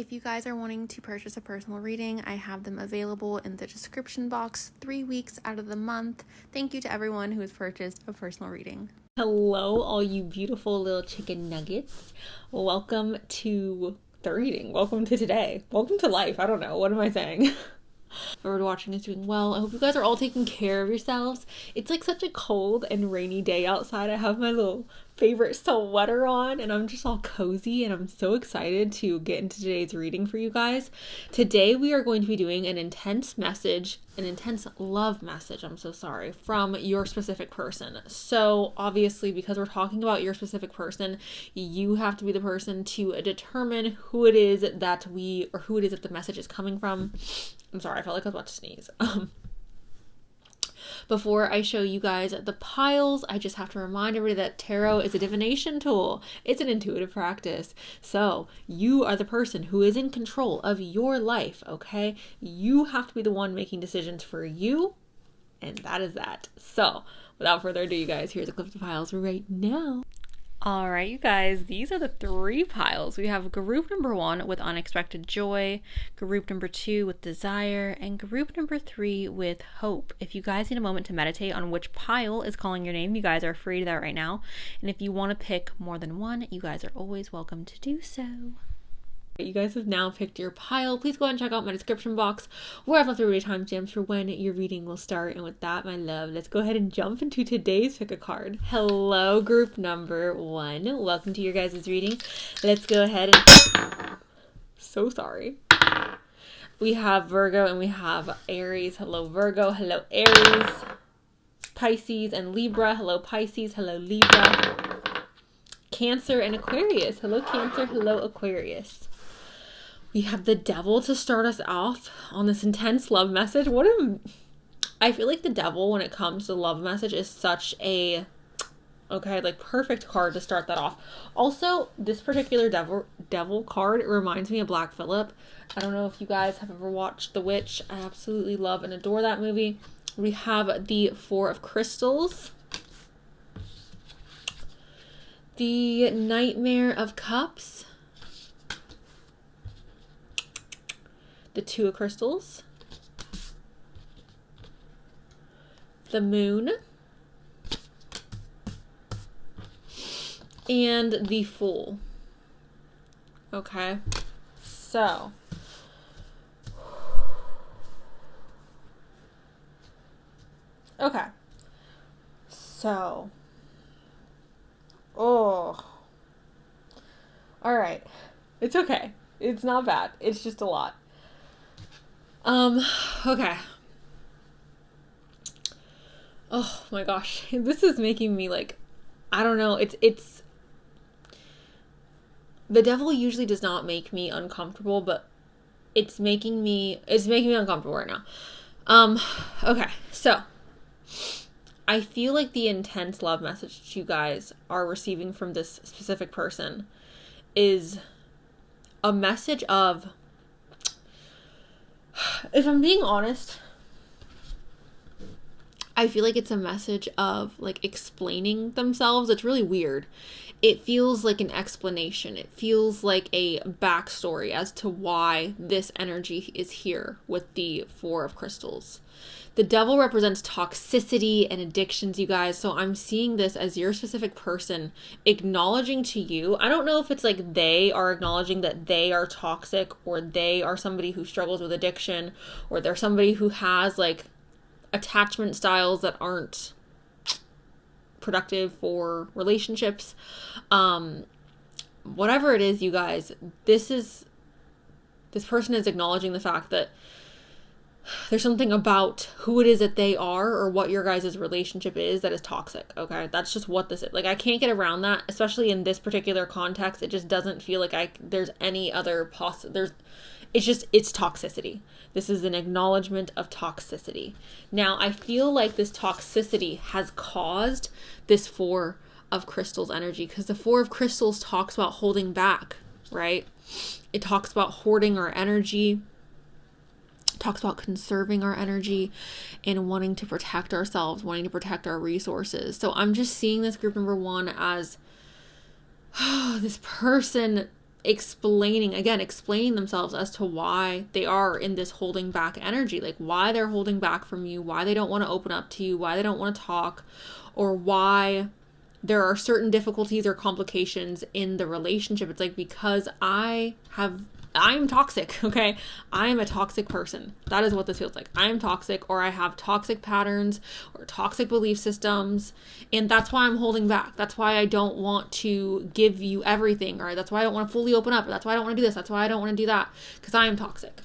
If you guys are wanting to purchase a personal reading, I have them available in the description box 3 weeks out of the month. Thank you to everyone who has purchased a personal reading. Hello, all you beautiful little chicken nuggets. Welcome to the reading. Welcome to today. Welcome to life. I don't know. What am I saying? Everyone watching is doing well. I hope you guys are all taking care of yourselves. It's like such a cold and rainy day outside. I have my little favorite sweater on and I'm just all cozy and I'm so excited to get into today's reading for you guys. Today we are going to be doing an intense love message, from your specific person. So obviously, because we're talking about your specific person, you have to be the person to determine who it is that the message is coming from. I'm sorry, I felt like I was about to sneeze. Before I show you guys the piles, I just have to remind everybody that tarot is a divination tool. It's an intuitive practice. So you are the person who is in control of your life, okay? You have to be the one making decisions for you, and that is that. So without further ado, you guys, here's a clip of the piles right now. All right, you guys, these are the 3 piles. We have group number 1 with unexpected joy, group number 2 with desire, and group number 3 with hope. If you guys need a moment to meditate on which pile is calling your name, you guys are free to that right now. And if you want to pick more than one, you guys are always welcome to do so. You guys have now picked your pile. Please go ahead and check out my description box where I've left every timestamps for when your reading will start. And with that, my love, let's go ahead and jump into today's pick a card. Hello, group number 1. Welcome to your guys' reading. Let's go ahead and... So sorry. We have Virgo and we have Aries. Hello, Virgo. Hello, Aries. Pisces and Libra. Hello, Pisces. Hello, Libra. Cancer and Aquarius. Hello, Cancer. Hello, Aquarius. We have the Devil to start us off on this intense love message. I feel like the Devil, when it comes to love message, is such a, perfect card to start that off. Also, this particular devil card reminds me of Black Phillip. I don't know if you guys have ever watched The Witch. I absolutely love and adore that movie. We have the 4 of Crystals. The Nightmare of Cups. The 2 of Crystals, the Moon, and the Fool. Okay, so all right, it's okay. It's not bad. It's just a lot. Okay. Oh my gosh. This is making me I don't know. It's the Devil usually does not make me uncomfortable, but it's making me uncomfortable right now. Okay. So I feel like the intense love message that you guys are receiving from this specific person is a message of, if I'm being honest, I feel like it's a message of explaining themselves. It's really weird. It feels like an explanation. It feels like a backstory as to why this energy is here with the 4 of Crystals. The Devil represents toxicity and addictions, you guys. So I'm seeing this as your specific person acknowledging to you. I don't know if it's they are acknowledging that they are toxic, or they are somebody who struggles with addiction, or they're somebody who has attachment styles that aren't productive for relationships. Whatever it is, you guys, this person is acknowledging the fact that there's something about who it is that they are, or what your guys' relationship is, that is toxic. Okay, that's just what this is. I can't get around that, especially in this particular context. It just doesn't feel like there's any other it's toxicity. This is an acknowledgement of toxicity. Now, I feel like this toxicity has caused this 4 of Crystals energy, because the 4 of Crystals talks about holding back, right? It talks about hoarding our energy, talks about conserving our energy and wanting to protect ourselves, wanting to protect our resources. So I'm just seeing this group number 1 as this person explaining themselves as to why they are in this holding back energy, like why they're holding back from you, why they don't want to open up to you, why they don't want to talk, or why there are certain difficulties or complications in the relationship. It's like, because I'm toxic, okay? I'm a toxic person. That is what this feels like. I'm toxic, or I have toxic patterns or toxic belief systems, and that's why I'm holding back. That's why I don't want to give you everything, or that's why I don't want to fully open up, or that's why I don't want to do this, that's why I don't want to do that, because I am toxic.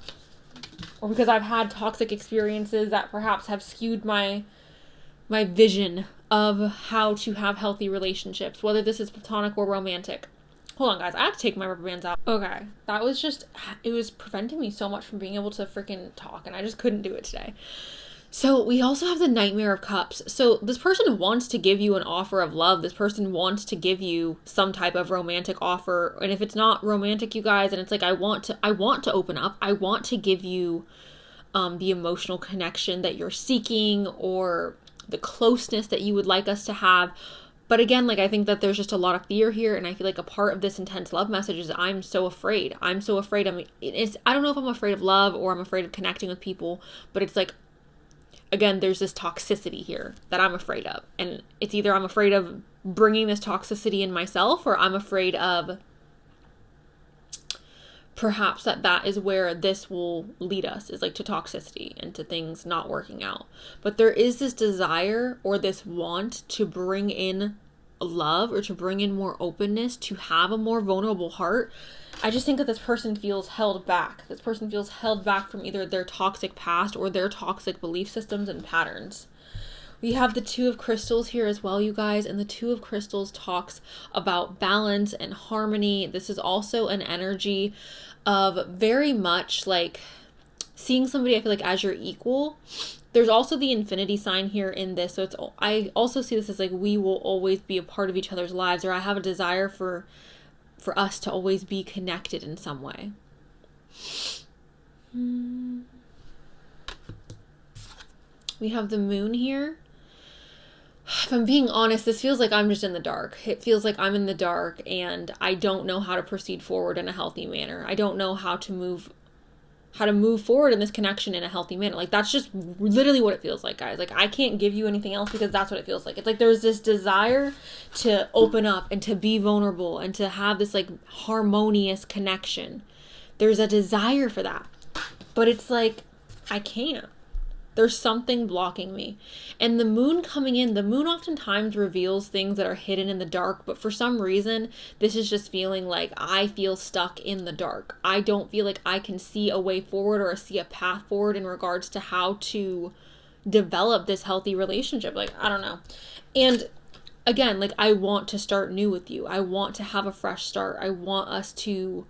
Or because I've had toxic experiences that perhaps have skewed my vision of how to have healthy relationships, whether this is platonic or romantic. Hold on, guys. I have to take my rubber bands out. Okay. That was just, it was preventing me so much from being able to freaking talk, and I just couldn't do it today. So we also have the Nightmare of Cups. So this person wants to give you an offer of love. This person wants to give you some type of romantic offer. And if it's not romantic, you guys, and it's like, I want to open up. I want to give you the emotional connection that you're seeking, or the closeness that you would like us to have. But again, like, I think that there's just a lot of fear here, and I feel like a part of this intense love message is I'm so afraid. I don't know if I'm afraid of love or I'm afraid of connecting with people, but it's like, again, there's this toxicity here that I'm afraid of. And it's either I'm afraid of bringing this toxicity in myself, or I'm afraid of perhaps that is where this will lead us, is like to toxicity and to things not working out. But there is this desire or this want to bring in love, or to bring in more openness, to have a more vulnerable heart. I just think that this person feels held back. This person feels held back from either their toxic past or their toxic belief systems and patterns. We have the Two of Crystals here as well, you guys, and the Two of Crystals talks about balance and harmony. This is also an energy of very much like seeing somebody, I feel like, as your equal. There's also the infinity sign here in this, so I also see this as like, we will always be a part of each other's lives, or I have a desire for us to always be connected in some way. We have the Moon here. If I'm being honest, this feels like I'm just in the dark. It feels like I'm in the dark and I don't know how to proceed forward in a healthy manner. I don't know how to move forward in this connection in a healthy manner. Like, that's just literally what it feels like, guys. Like, I can't give you anything else, because that's what it feels like. It's like there's this desire to open up and to be vulnerable and to have this like harmonious connection. There's a desire for that, but it's like, I can't. There's something blocking me. And the Moon coming in, the Moon oftentimes reveals things that are hidden in the dark, but for some reason, this is just feeling like I feel stuck in the dark. I don't feel like I can see a way forward or see a path forward in regards to how to develop this healthy relationship. Like, I don't know. And again, like, I want to start new with you. I want to have a fresh start. I want us to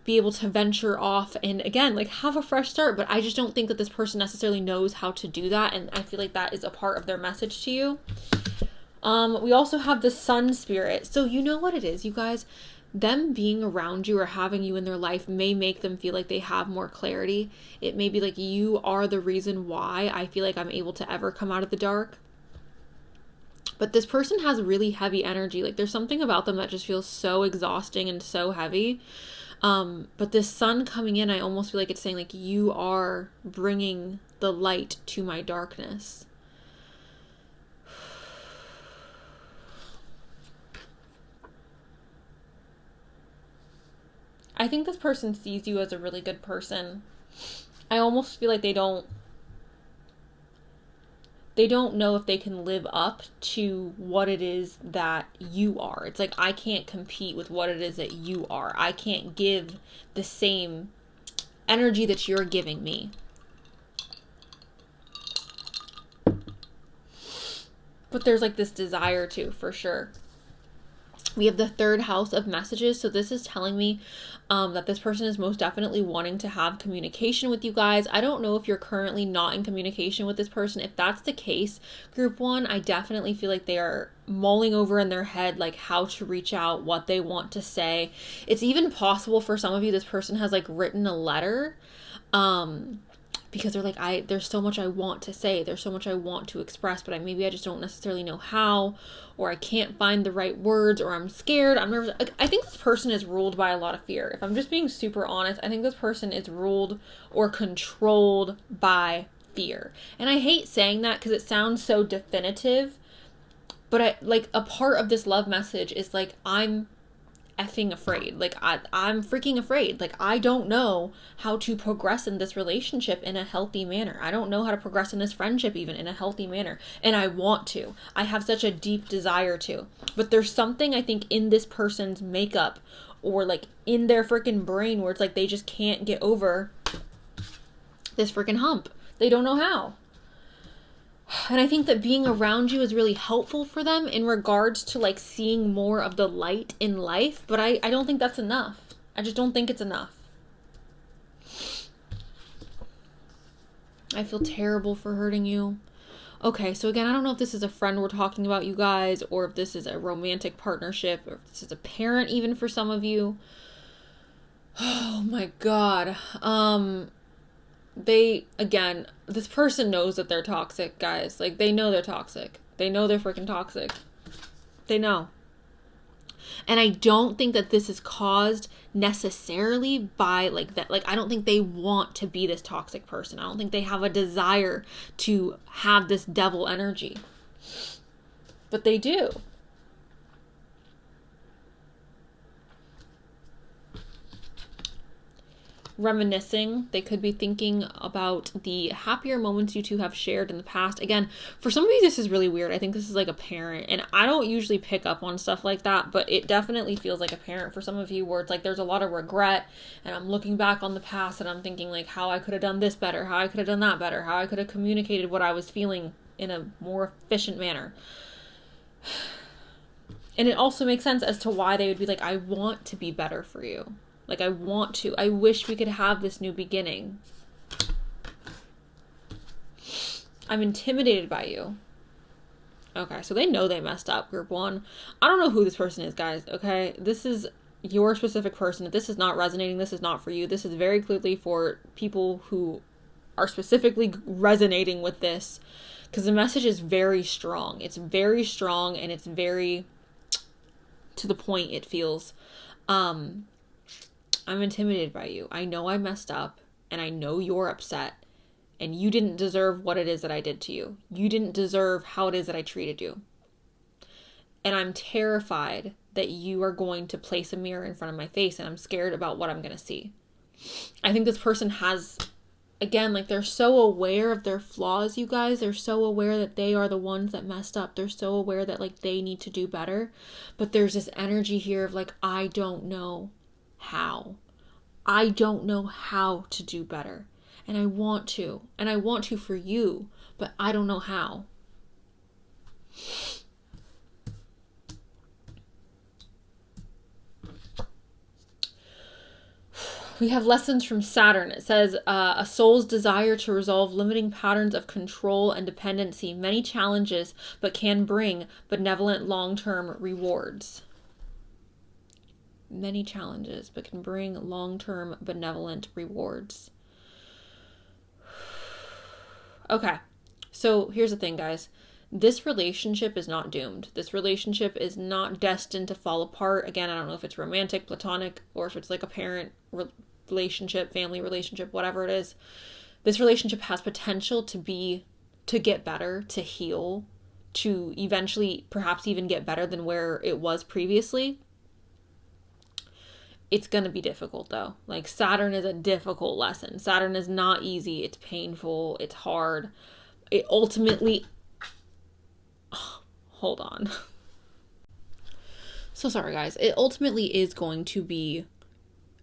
be able to venture off and, again, like, have a fresh start, but I just don't think that this person necessarily knows how to do that, and I feel like that is a part of their message to you. We also have the Sun spirit. So you know what it is, you guys, them being around you or having you in their life may make them feel like they have more clarity. It may be like, you are the reason why I feel like I'm able to ever come out of the dark. But this person has really heavy energy. Like, there's something about them that just feels so exhausting and so heavy. But this Sun coming in, I almost feel like it's saying, like, you are bringing the light to my darkness. I think this person sees you as a really good person. I almost feel like they don't know if they can live up to what it is that you are. It's like, I can't compete with what it is that you are. I can't give the same energy that you're giving me. But there's like this desire to, for sure. We have the third house of messages. So this is telling me that this person is most definitely wanting to have communication with you guys. I don't know if you're currently not in communication with this person. If that's the case, group one, I definitely feel like they are mulling over in their head, like, how to reach out, what they want to say. It's even possible for some of you, this person has like written a letter because they're like, there's so much I want to say, there's so much I want to express, but maybe I just don't necessarily know how, or I can't find the right words, or I'm scared, I'm nervous. I think this person is ruled by a lot of fear. If I'm just being super honest, I think this person is ruled or controlled by fear. And I hate saying that because it sounds so definitive, but a part of this love message is like, I'm effing afraid. Like, I'm freaking afraid. Like, I don't know how to progress in this relationship in a healthy manner. I don't know how to progress in this friendship even in a healthy manner. And I want to. I have such a deep desire to. But there's something, I think, in this person's makeup or like in their freaking brain where it's like they just can't get over this freaking hump. They don't know how. And I think that being around you is really helpful for them in regards to like seeing more of the light in life. But I don't think that's enough. I just don't think it's enough. I feel terrible for hurting you. Okay, so again, I don't know if this is a friend we're talking about, you guys, or if this is a romantic partnership, or if this is a parent even for some of you. Oh my God. This person knows that they're toxic, guys. Like, they know they're toxic. They know they're freaking toxic. They know. And I don't think that this is caused necessarily by like that. Like, I don't think they want to be this toxic person. I don't think they have a desire to have this devil energy. But they do. Reminiscing. They could be thinking about the happier moments you two have shared in the past. Again, for some of you, this is really weird. I think this is like a parent, and I don't usually pick up on stuff like that, but it definitely feels like a parent for some of you where it's like there's a lot of regret, and I'm looking back on the past and I'm thinking like how I could have done this better, how I could have done that better, how I could have communicated what I was feeling in a more efficient manner. And it also makes sense as to why they would be like, I want to be better for you. Like, I want to. I wish we could have this new beginning. I'm intimidated by you. Okay, so they know they messed up, group one. I don't know who this person is, guys, okay? This is your specific person. If this is not resonating, this is not for you. This is very clearly for people who are specifically resonating with this, because the message is very strong. It's very strong, and it's very to the point, it feels. I'm intimidated by you. I know I messed up, and I know you're upset, and you didn't deserve what it is that I did to you. You didn't deserve how it is that I treated you. And I'm terrified that you are going to place a mirror in front of my face, and I'm scared about what I'm going to see. I think this person has, again, like, they're so aware of their flaws, you guys. They're so aware that they are the ones that messed up. They're so aware that, like, they need to do better. But there's this energy here of, like, I don't know how. I don't know how to do better. And I want to. And I want to for you. But I don't know how. We have lessons from Saturn. It says, a soul's desire to resolve limiting patterns of control and dependency, many challenges, but can bring benevolent long-term rewards. Many challenges, but can bring long-term benevolent rewards. Okay, so here's the thing, guys. This relationship is not doomed. This relationship is not destined to fall apart. Again, I don't know if it's romantic, platonic, or if it's like a parent relationship, family relationship, whatever it is. This relationship has potential to get better, to heal, to eventually perhaps even get better than where it was previously. It's going to be difficult, though. Like, Saturn is a difficult lesson. Saturn is not easy. It's painful. It's hard. It ultimately... hold on. So sorry, guys. It ultimately is going to be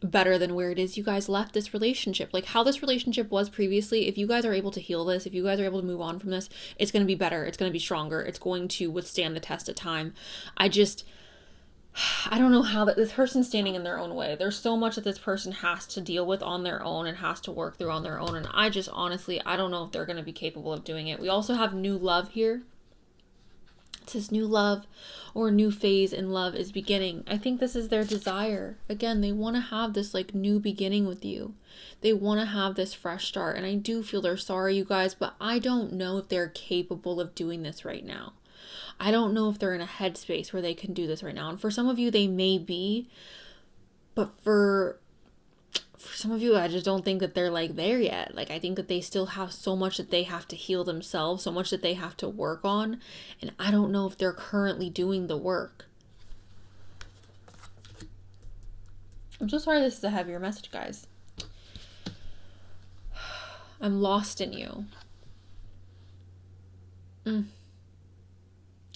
better than where it is you guys left this relationship. Like, how this relationship was previously, if you guys are able to heal this, if you guys are able to move on from this, it's going to be better. It's going to be stronger. It's going to withstand the test of time. I don't know how that this person's standing in their own way. There's so much that this person has to deal with on their own and has to work through on their own. And I just honestly, I don't know if they're going to be capable of doing it. We also have new love here. It says new love or new phase in love is beginning. I think this is their desire. Again, they want to have this like new beginning with you. They want to have this fresh start. And I do feel they're sorry, you guys, but I don't know if they're capable of doing this right now. I don't know if they're in a headspace where they can do this right now. And for some of you, they may be, but for some of you, I just don't think that they're like there yet. Like, I think that they still have so much that they have to heal themselves, so much that they have to work on. And I don't know if they're currently doing the work. I'm so sorry this is a heavier message, guys. I'm lost in you.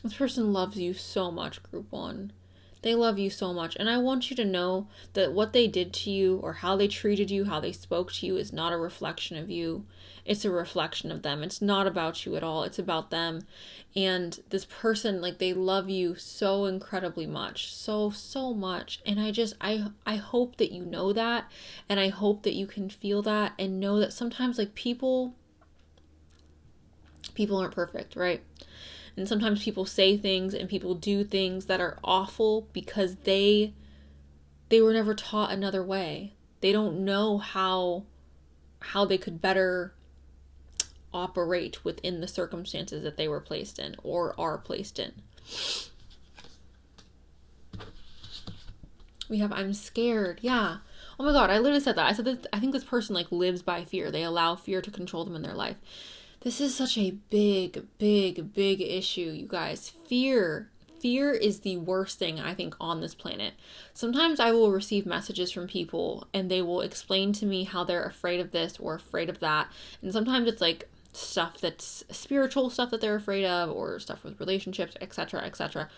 This person loves you so much, group 1. They love you so much. And I want you to know that what they did to you or how they treated you, how they spoke to you is not a reflection of you. It's a reflection of them. It's not about you at all. It's about them. And this person, like, they love you so incredibly much. So much. And I hope that you know that. And I hope that you can feel that and know that sometimes, like, people aren't perfect, right? And sometimes people say things and people do things that are awful because they were never taught another way. They don't know how they could better operate within the circumstances that they were placed in or are placed in. We have, I'm scared. Yeah. Oh my God, I literally said that. I said that I think this person like lives by fear. They allow fear to control them in their life. This is such a big issue, you guys. Fear is the worst thing, I think, on this planet. Sometimes I will receive messages from people and they will explain to me how they're afraid of this or afraid of that. And sometimes it's like stuff that's spiritual stuff that they're afraid of or stuff with relationships, etc., etc.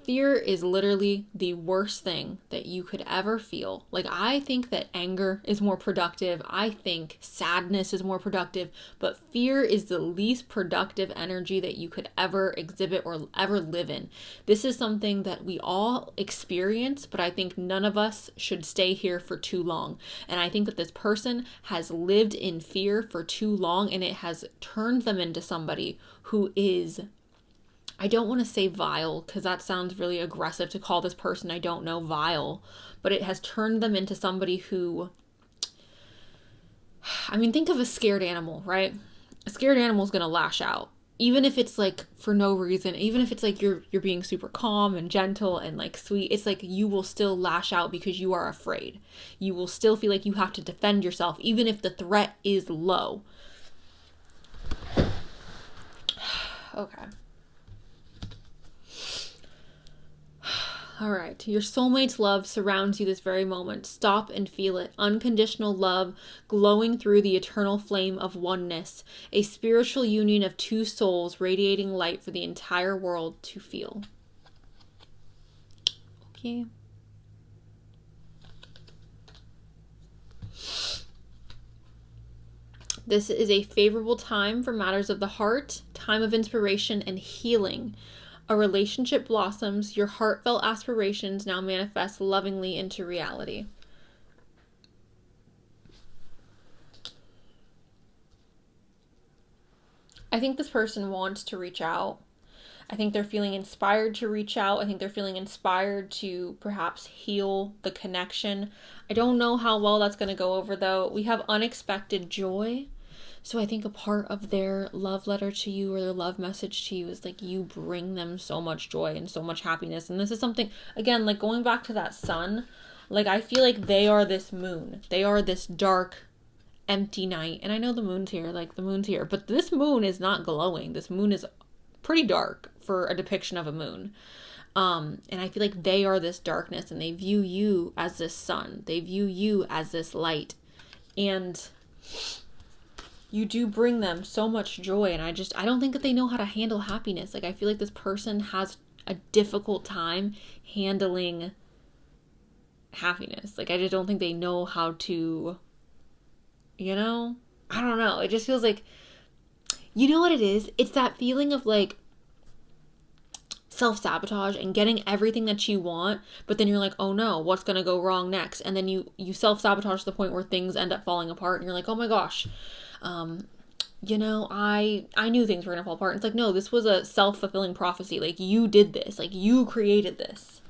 Fear is literally the worst thing that you could ever feel. Like, I think that anger is more productive. I think sadness is more productive, but fear is the least productive energy that you could ever exhibit or ever live in. This is something that we all experience, but I think none of us should stay here for too long. And I think that this person has lived in fear for too long, and it has turned them into somebody who is, I don't want to say vile because that sounds really aggressive to call this person I don't know vile, but it has turned them into somebody who, I mean, think of a scared animal, right? A scared animal is going to lash out, even if it's like for no reason, even if it's like you're being super calm and gentle and like sweet, it's like you will still lash out because you are afraid. You will still feel like you have to defend yourself, even if the threat is low. Okay. All right. Your soulmate's love surrounds you this very moment. Stop and feel it. Unconditional love glowing through the eternal flame of oneness. A spiritual union of two souls radiating light for the entire world to feel. Okay. This is a favorable time for matters of the heart, time of inspiration and healing. A relationship blossoms, your heartfelt aspirations now manifest lovingly into reality. I think this person wants to reach out. I think they're feeling inspired to reach out. I think they're feeling inspired to perhaps heal the connection. I don't know how well that's going to go over though. We have unexpected joy. So I think a part of their love letter to you or their love message to you is like you bring them so much joy and so much happiness. And this is something, again, like going back to that sun, like I feel like they are this moon. They are this dark, empty night. And I know the moon's here, but this moon is not glowing. This moon is pretty dark for a depiction of a moon. And I feel like they are this darkness and they view you as this sun. They view you as this light. And you do bring them so much joy, and I don't think that they know how to handle happiness. Like, I feel like this person has a difficult time handling happiness. Like, I just don't think they know how to, I don't know. It just feels like, you know what it is? It's that feeling of, like, self-sabotage and getting everything that you want, but then you're like, oh no, what's going to go wrong next? And then you self-sabotage to the point where things end up falling apart, and you're like, oh my gosh, you know, I knew things were gonna fall apart. It's like, no, this was a self-fulfilling prophecy. Like, you did this. Like, you created this.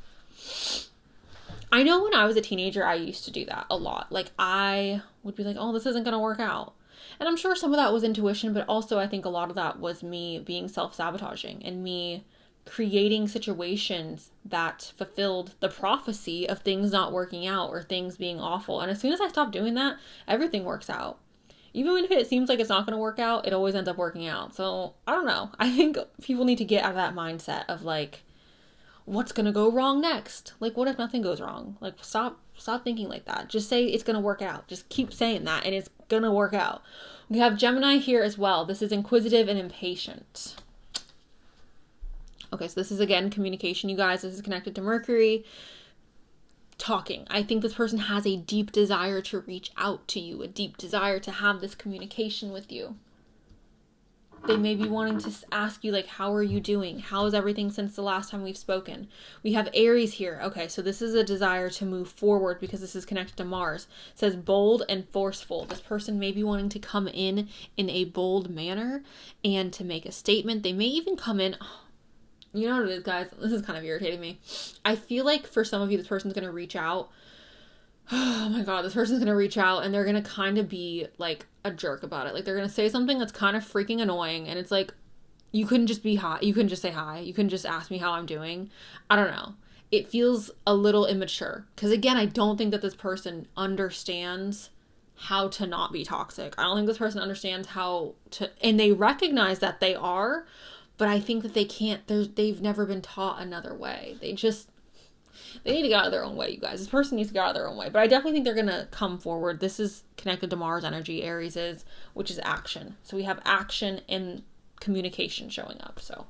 I know when I was a teenager, I used to do that a lot. Like, I would be like, oh, this isn't gonna work out. And I'm sure some of that was intuition, but also I think a lot of that was me being self-sabotaging and me creating situations that fulfilled the prophecy of things not working out or things being awful. And as soon as I stopped doing that, everything works out. Even if it seems like it's not going to work out, it always ends up working out. So, I don't know. I think people need to get out of that mindset of like, what's going to go wrong next? Like, what if nothing goes wrong? Like, stop thinking like that. Just say it's going to work out. Just keep saying that and it's going to work out. We have Gemini here as well. This is inquisitive and impatient. Okay, so this is again communication, you guys. This is connected to Mercury. Talking. I think this person has a deep desire to reach out to you, a deep desire to have this communication with you. They may be wanting to ask you, like, how are you doing? How is everything since the last time we've spoken? We have Aries here. Okay, so this is a desire to move forward because this is connected to Mars. It says bold and forceful. This person may be wanting to come in a bold manner and to make a statement. They may even come in... You know what it is, guys? This is kind of irritating me. I feel like for some of you, this person's going to reach out. Oh my God, this person's going to reach out and they're going to kind of be like a jerk about it. Like, they're going to say something that's kind of freaking annoying. And it's like, you couldn't just be hi. You couldn't just say hi. You couldn't just ask me how I'm doing. I don't know. It feels a little immature. Because again, I don't think that this person understands how to not be toxic. I don't think this person understands how to, and they recognize that they are, but I think that they can't, they've never been taught another way. They need to get out of their own way, you guys. This person needs to get out of their own way. But I definitely think they're going to come forward. This is connected to Mars energy, Aries is, which is action. So we have action and communication showing up. So,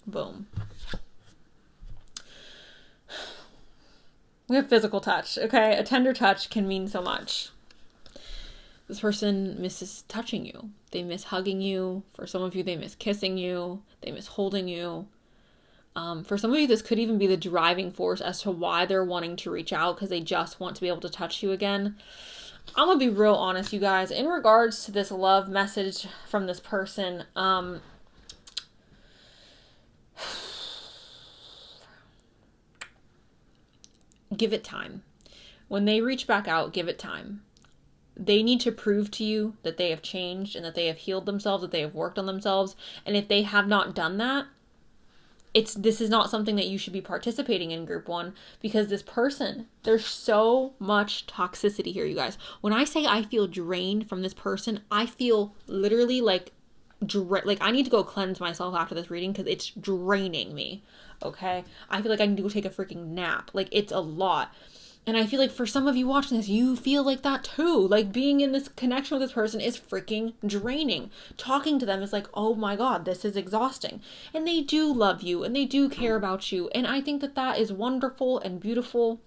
boom. We have physical touch, okay? A tender touch can mean so much. This person misses touching you. They miss hugging you. For some of you, they miss kissing you. They miss holding you. For some of you, this could even be the driving force as to why they're wanting to reach out, because they just want to be able to touch you again. I'm going to be real honest, you guys. In regards to this love message from this person, give it time. When they reach back out, give it time. They need to prove to you that they have changed and that they have healed themselves, that they have worked on themselves. And if they have not done that, this is not something that you should be participating in, group one, because this person, there's so much toxicity here, you guys. When I say I feel drained from this person, I feel literally like I need to go cleanse myself after this reading because it's draining me. Okay? I feel like I need to go take a freaking nap. Like, it's a lot. And I feel like for some of you watching this, you feel like that too. Like, being in this connection with this person is freaking draining. Talking to them is like, oh my God, this is exhausting. And they do love you and they do care about you. And I think that that is wonderful and beautiful.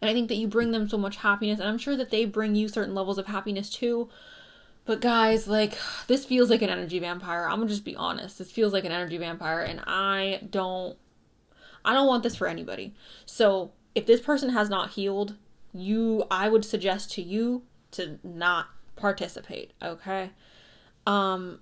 And I think that you bring them so much happiness. And I'm sure that they bring you certain levels of happiness too. But guys, like, this feels like an energy vampire. I'm gonna just be honest. This feels like an energy vampire. And I don't want this for anybody. So if this person has not healed, I would suggest to you to not participate, okay? I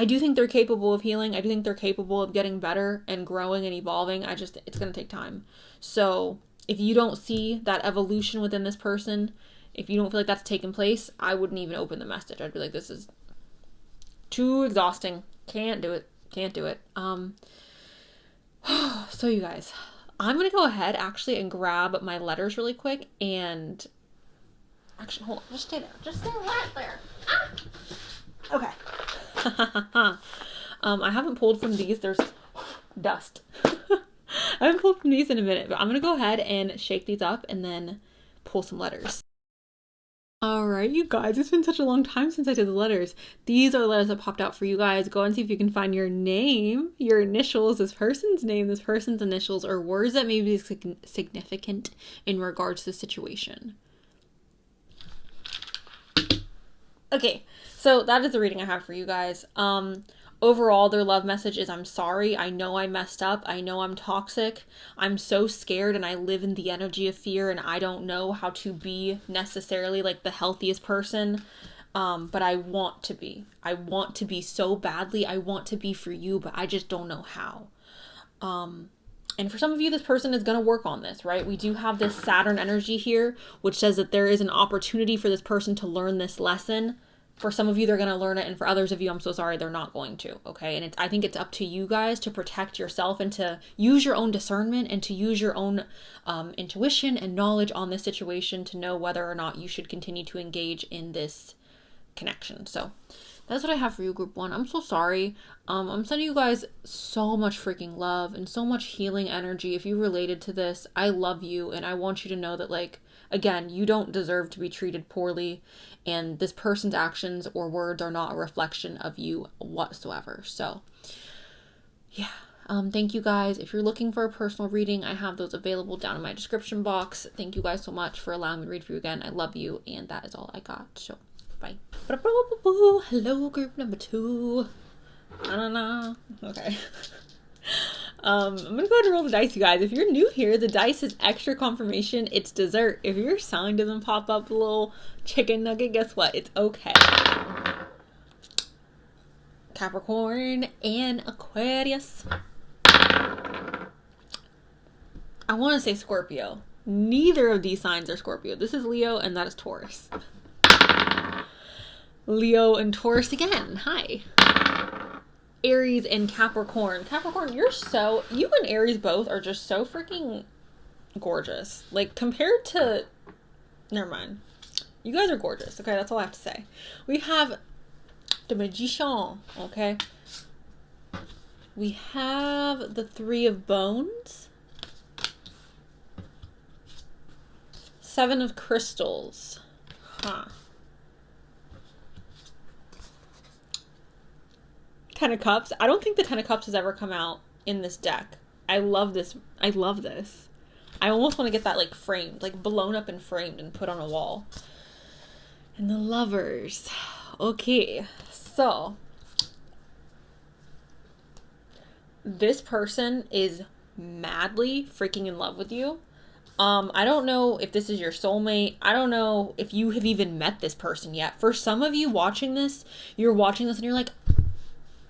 do think they're capable of healing. I do think they're capable of getting better and growing and evolving. It's going to take time. So if you don't see that evolution within this person, if you don't feel like that's taken place, I wouldn't even open the message. I'd be like, this is too exhausting. Can't do it. So you guys, I'm going to go ahead actually and grab my letters really quick and actually, hold on, just stay there. Just stay right there. Ah! Okay. I haven't pulled from these. There's dust. I haven't pulled from these in a minute, but I'm going to go ahead and shake these up and then pull some letters. All right, you guys, it's been such a long time since I did the letters. These are the letters that popped out for you guys. Go and see if you can find your name, your initials, this person's name, this person's initials, or words that may be significant in regards to the situation. Okay, so that is the reading I have for you guys. Overall, their love message is, I'm sorry. I know I messed up. I know I'm toxic. I'm so scared and I live in the energy of fear and I don't know how to be necessarily like the healthiest person. But I want to be. I want to be so badly. I want to be for you, but I just don't know how. And for some of you, this person is going to work on this, right? We do have this Saturn energy here, which says that there is an opportunity for this person to learn this lesson. For some of you, they're going to learn it. And for others of you, I'm so sorry, they're not going to. Okay. And I think it's up to you guys to protect yourself and to use your own discernment and to use your own intuition and knowledge on this situation to know whether or not you should continue to engage in this connection. So that's what I have for you, group 1. I'm so sorry. I'm sending you guys so much freaking love and so much healing energy. If you related to this, I love you. And I want you to know that, like, again, you don't deserve to be treated poorly. And this person's actions or words are not a reflection of you whatsoever. So, yeah. Thank you guys. If you're looking for a personal reading, I have those available down in my description box. Thank you guys so much for allowing me to read for you again. I love you. And that is all I got. So, bye. Hello, group number 2. I don't know. Okay. I'm gonna go ahead and roll the dice, you guys. If you're new here, the dice is extra confirmation. It's dessert. If your sign doesn't pop up a little chicken nugget, guess what? It's okay. Capricorn and Aquarius. I want to say Scorpio. Neither of these signs are Scorpio. This is Leo and that is Taurus. Leo and Taurus again. Hi. Aries and Capricorn. Capricorn, you and Aries both are just so freaking gorgeous. Like, compared to, never mind. You guys are gorgeous, okay? That's all I have to say. We have the Magician, okay? We have the 3 of Bones. 7 of Crystals. Huh. 10 of Cups. I don't think the 10 of Cups has ever come out in this deck. I love this. I love this. I almost want to get that, like, framed, like blown up and framed and put on a wall. And the Lovers. Okay, so this person is madly freaking in love with you. I don't know if this is your soulmate. I don't know if you have even met this person yet. For some of you watching this, you're watching this and you're like,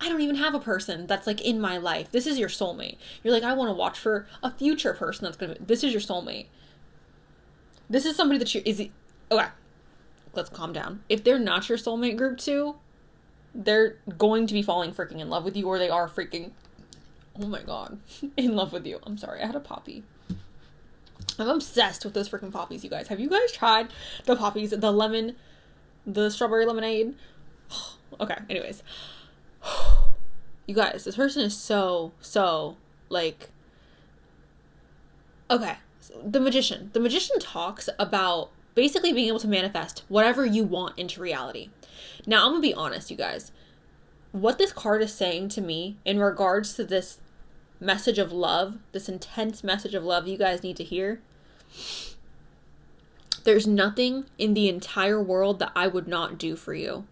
I don't even have a person that's, like, in my life. This is your soulmate. You're like, I want to watch for a future person that's going to... This is your soulmate. This is somebody that okay, let's calm down. If they're not your soulmate, group 2, they're going to be falling freaking in love with you, or they are freaking, oh my god, in love with you. I'm sorry, I had a poppy. I'm obsessed with those freaking poppies, you guys. Have you guys tried the poppies, the strawberry lemonade? Okay, anyways. You guys, this person is so, like, okay, so the Magician. The Magician talks about basically being able to manifest whatever you want into reality. Now, I'm gonna be honest, you guys. What this card is saying to me in regards to this message of love, this intense message of love you guys need to hear, there's nothing in the entire world that I would not do for you.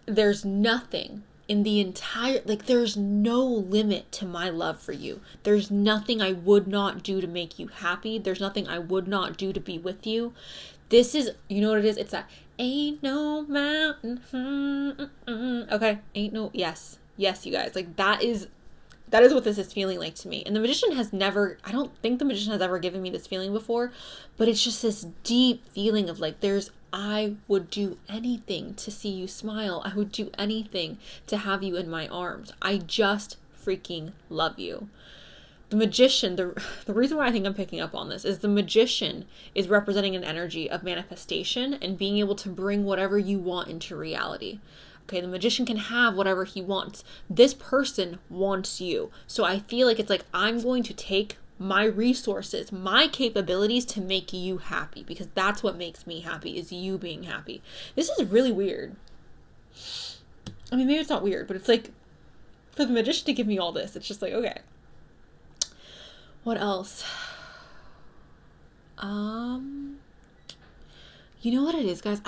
There's nothing in the entire, like, there's no limit to my love for you. There's nothing I would not do to make you happy. There's nothing I would not do to be with you. This is, you know what it is? It's that ain't no mountain. Okay. Ain't no, yes, you guys. Like, that is what this is feeling like to me. And the Magician has never, I don't think the Magician has ever given me this feeling before, but it's just this deep feeling of, like, I would do anything to see you smile. I would do anything to have you in my arms. I just freaking love you. The Magician, the reason why I think I'm picking up on this is the Magician is representing an energy of manifestation and being able to bring whatever you want into reality. Okay, the Magician can have whatever he wants. This person wants you. So I feel like it's like, I'm going to take my resources, my capabilities to make you happy, because that's what makes me happy, is you being happy. This is really weird. I mean, maybe it's not weird, but it's like, for the Magician to give me all this, it's just like, okay. What else? You know what it is, guys?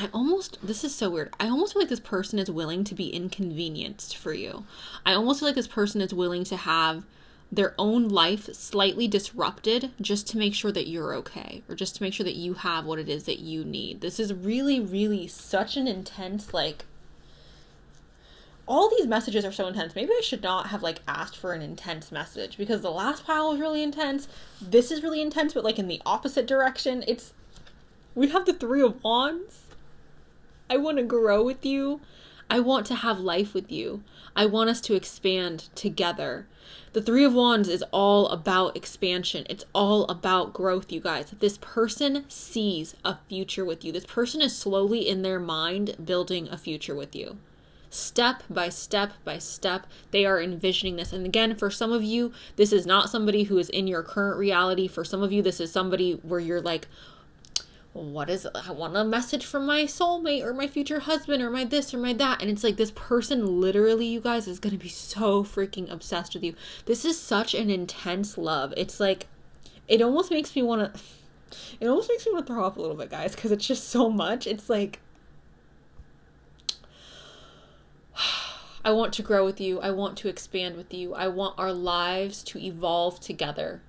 This is so weird. I almost feel like this person is willing to be inconvenienced for you. I almost feel like this person is willing to have their own life slightly disrupted just to make sure that you're okay, or just to make sure that you have what it is that you need. This is really, really such an intense, like, all these messages are so intense. Maybe I should not have, like, asked for an intense message, because the last pile was really intense. This is really intense, but, like, in the opposite direction. We have the Three of Wands. I want to grow with you. I want to have life with you. I want us to expand together. The Three of Wands is all about expansion. It's all about growth, you guys. This person sees a future with you. This person is slowly in their mind building a future with you. Step by step by step, they are envisioning this. And again, for some of you, this is not somebody who is in your current reality. For some of you, this is somebody where you're like, what is it? I want a message from my soulmate or my future husband or my this or my that. And it's like, this person literally, you guys, is going to be so freaking obsessed with you. This is such an intense love. It's like, it almost makes me want to throw up a little bit, guys, because it's just so much. It's like, I want to grow with you. I want to expand with you. I want our lives to evolve together.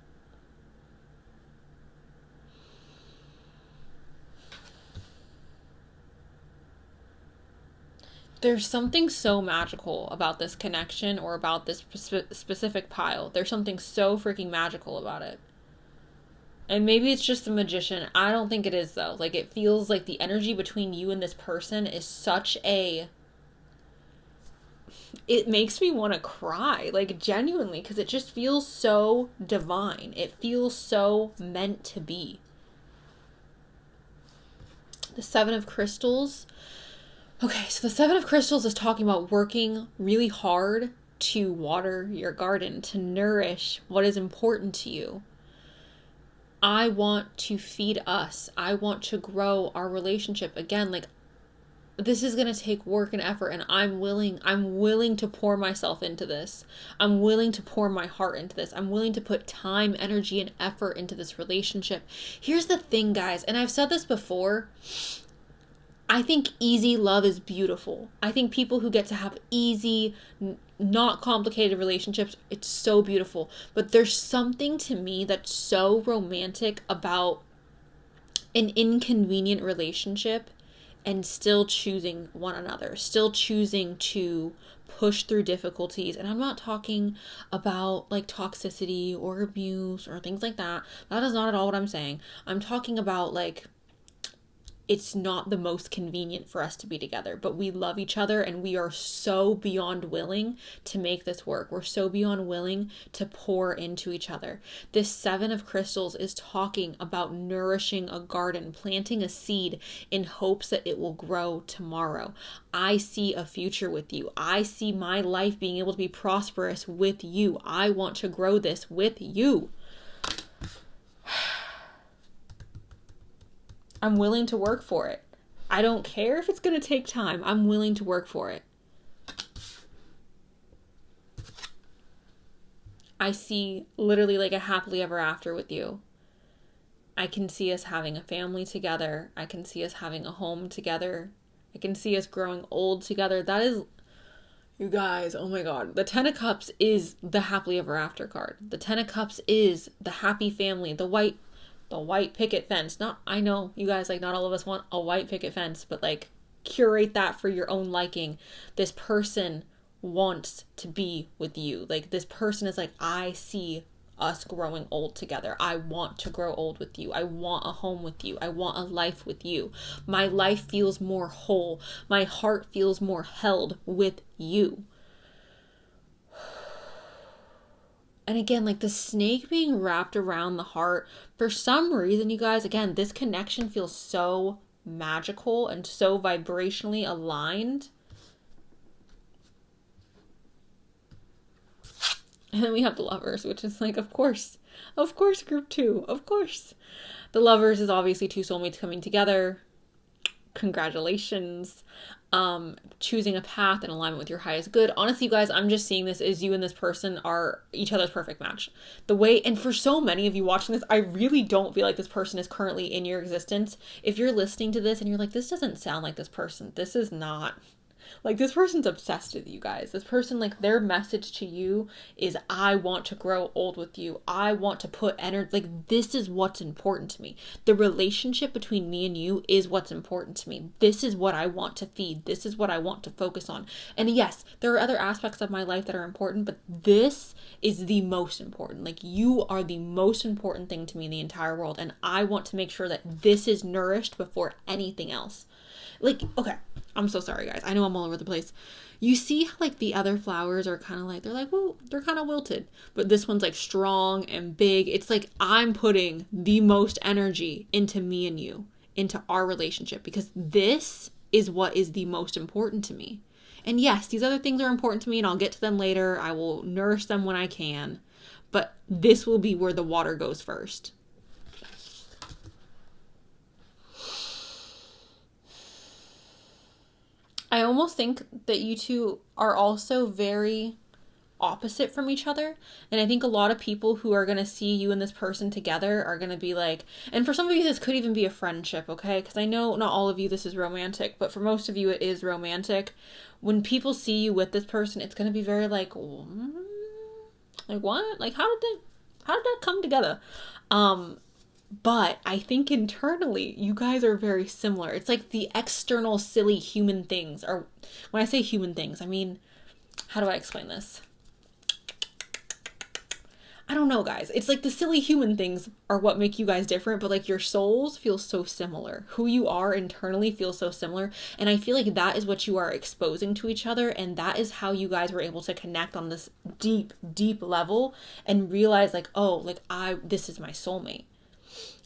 There's something so magical about this connection, or about this specific pile. There's something so freaking magical about it. And maybe it's just the magician. I don't think it is, though. Like, it feels like the energy between you and this person is such a... It makes me want to cry, like, genuinely, because it just feels so divine. It feels so meant to be. The Seven of Crystals. Okay, so the Seven of Crystals is talking about working really hard to water your garden, to nourish what is important to you. I want to feed us. I want to grow our relationship. Again, like, this is going to take work and effort, and I'm willing to pour myself into this. I'm willing to pour my heart into this. I'm willing to put time, energy, and effort into this relationship. Here's the thing, guys, and I've said this before. I think easy love is beautiful. I think people who get to have easy, not complicated relationships, it's so beautiful. But there's something to me that's so romantic about an inconvenient relationship and still choosing one another, still choosing to push through difficulties. And I'm not talking about like toxicity or abuse or things like that. That is not at all what I'm saying. I'm talking about like, it's not the most convenient for us to be together, but we love each other and we are so beyond willing to make this work. We're so beyond willing to pour into each other. This Seven of Crystals is talking about nourishing a garden, planting a seed in hopes that it will grow tomorrow. I see a future with you. I see my life being able to be prosperous with you. I want to grow this with you. I'm willing to work for it. I don't care if it's going to take time. I'm willing to work for it. I see literally like a happily ever after with you. I can see us having a family together. I can see us having a home together. I can see us growing old together. That is, you guys, oh my God. The Ten of Cups is the happily ever after card. The Ten of Cups is the happy family, the white picket fence. Not, I know you guys, like, not all of us want a white picket fence, but like, curate that for your own liking. This person wants to be with you. Like, this person is like, I see us growing old together. I want to grow old with you. I want a home with you. I want a life with you. My life feels more whole. My heart feels more held with you. And again, like the snake being wrapped around the heart, for some reason, you guys, again, this connection feels so magical and so vibrationally aligned. And then we have the Lovers, which is like, of course, group 2, of course. The Lovers is obviously two soulmates coming together. Congratulations. Choosing a path in alignment with your highest good. Honestly, you guys, I'm just seeing this as you and this person are each other's perfect match. The way, and for so many of you watching this, I really don't feel like this person is currently in your existence. If you're listening to this and you're like, this doesn't sound like this person, this is not Like, this person's obsessed with you guys. This person, like, their message to you is, I want to grow old with you. I want to put energy, like, this is what's important to me. The relationship between me and you is what's important to me. This is what I want to feed. This is what I want to focus on. And yes, there are other aspects of my life that are important, but this is the most important. Like, you are the most important thing to me in the entire world. And I want to make sure that this is nourished before anything else. Like, okay, I'm so sorry, guys. I know I'm all over the place. You see how, like, the other flowers are kind of like, they're like, well, they're kind of wilted. But this one's, like, strong and big. It's like I'm putting the most energy into me and you, into our relationship, because this is what is the most important to me. And yes, these other things are important to me, and I'll get to them later. I will nourish them when I can. But this will be where the water goes first. I almost think that you two are also very opposite from each other. And I think a lot of people who are going to see you and this person together are going to be like, and for some of you, this could even be a friendship, okay? Because I know not all of you, this is romantic, but for most of you, it is romantic. When people see you with this person, it's going to be very like what? Like, how did that come together? But I think internally, you guys are very similar. It's like the external silly human things. Or when I say human things, I mean, how do I explain this? I don't know, guys. It's like the silly human things are what make you guys different, but like your souls feel so similar. Who you are internally feels so similar. And I feel like that is what you are exposing to each other. And that is how you guys were able to connect on this deep, deep level and realize like, oh, like this is my soulmate.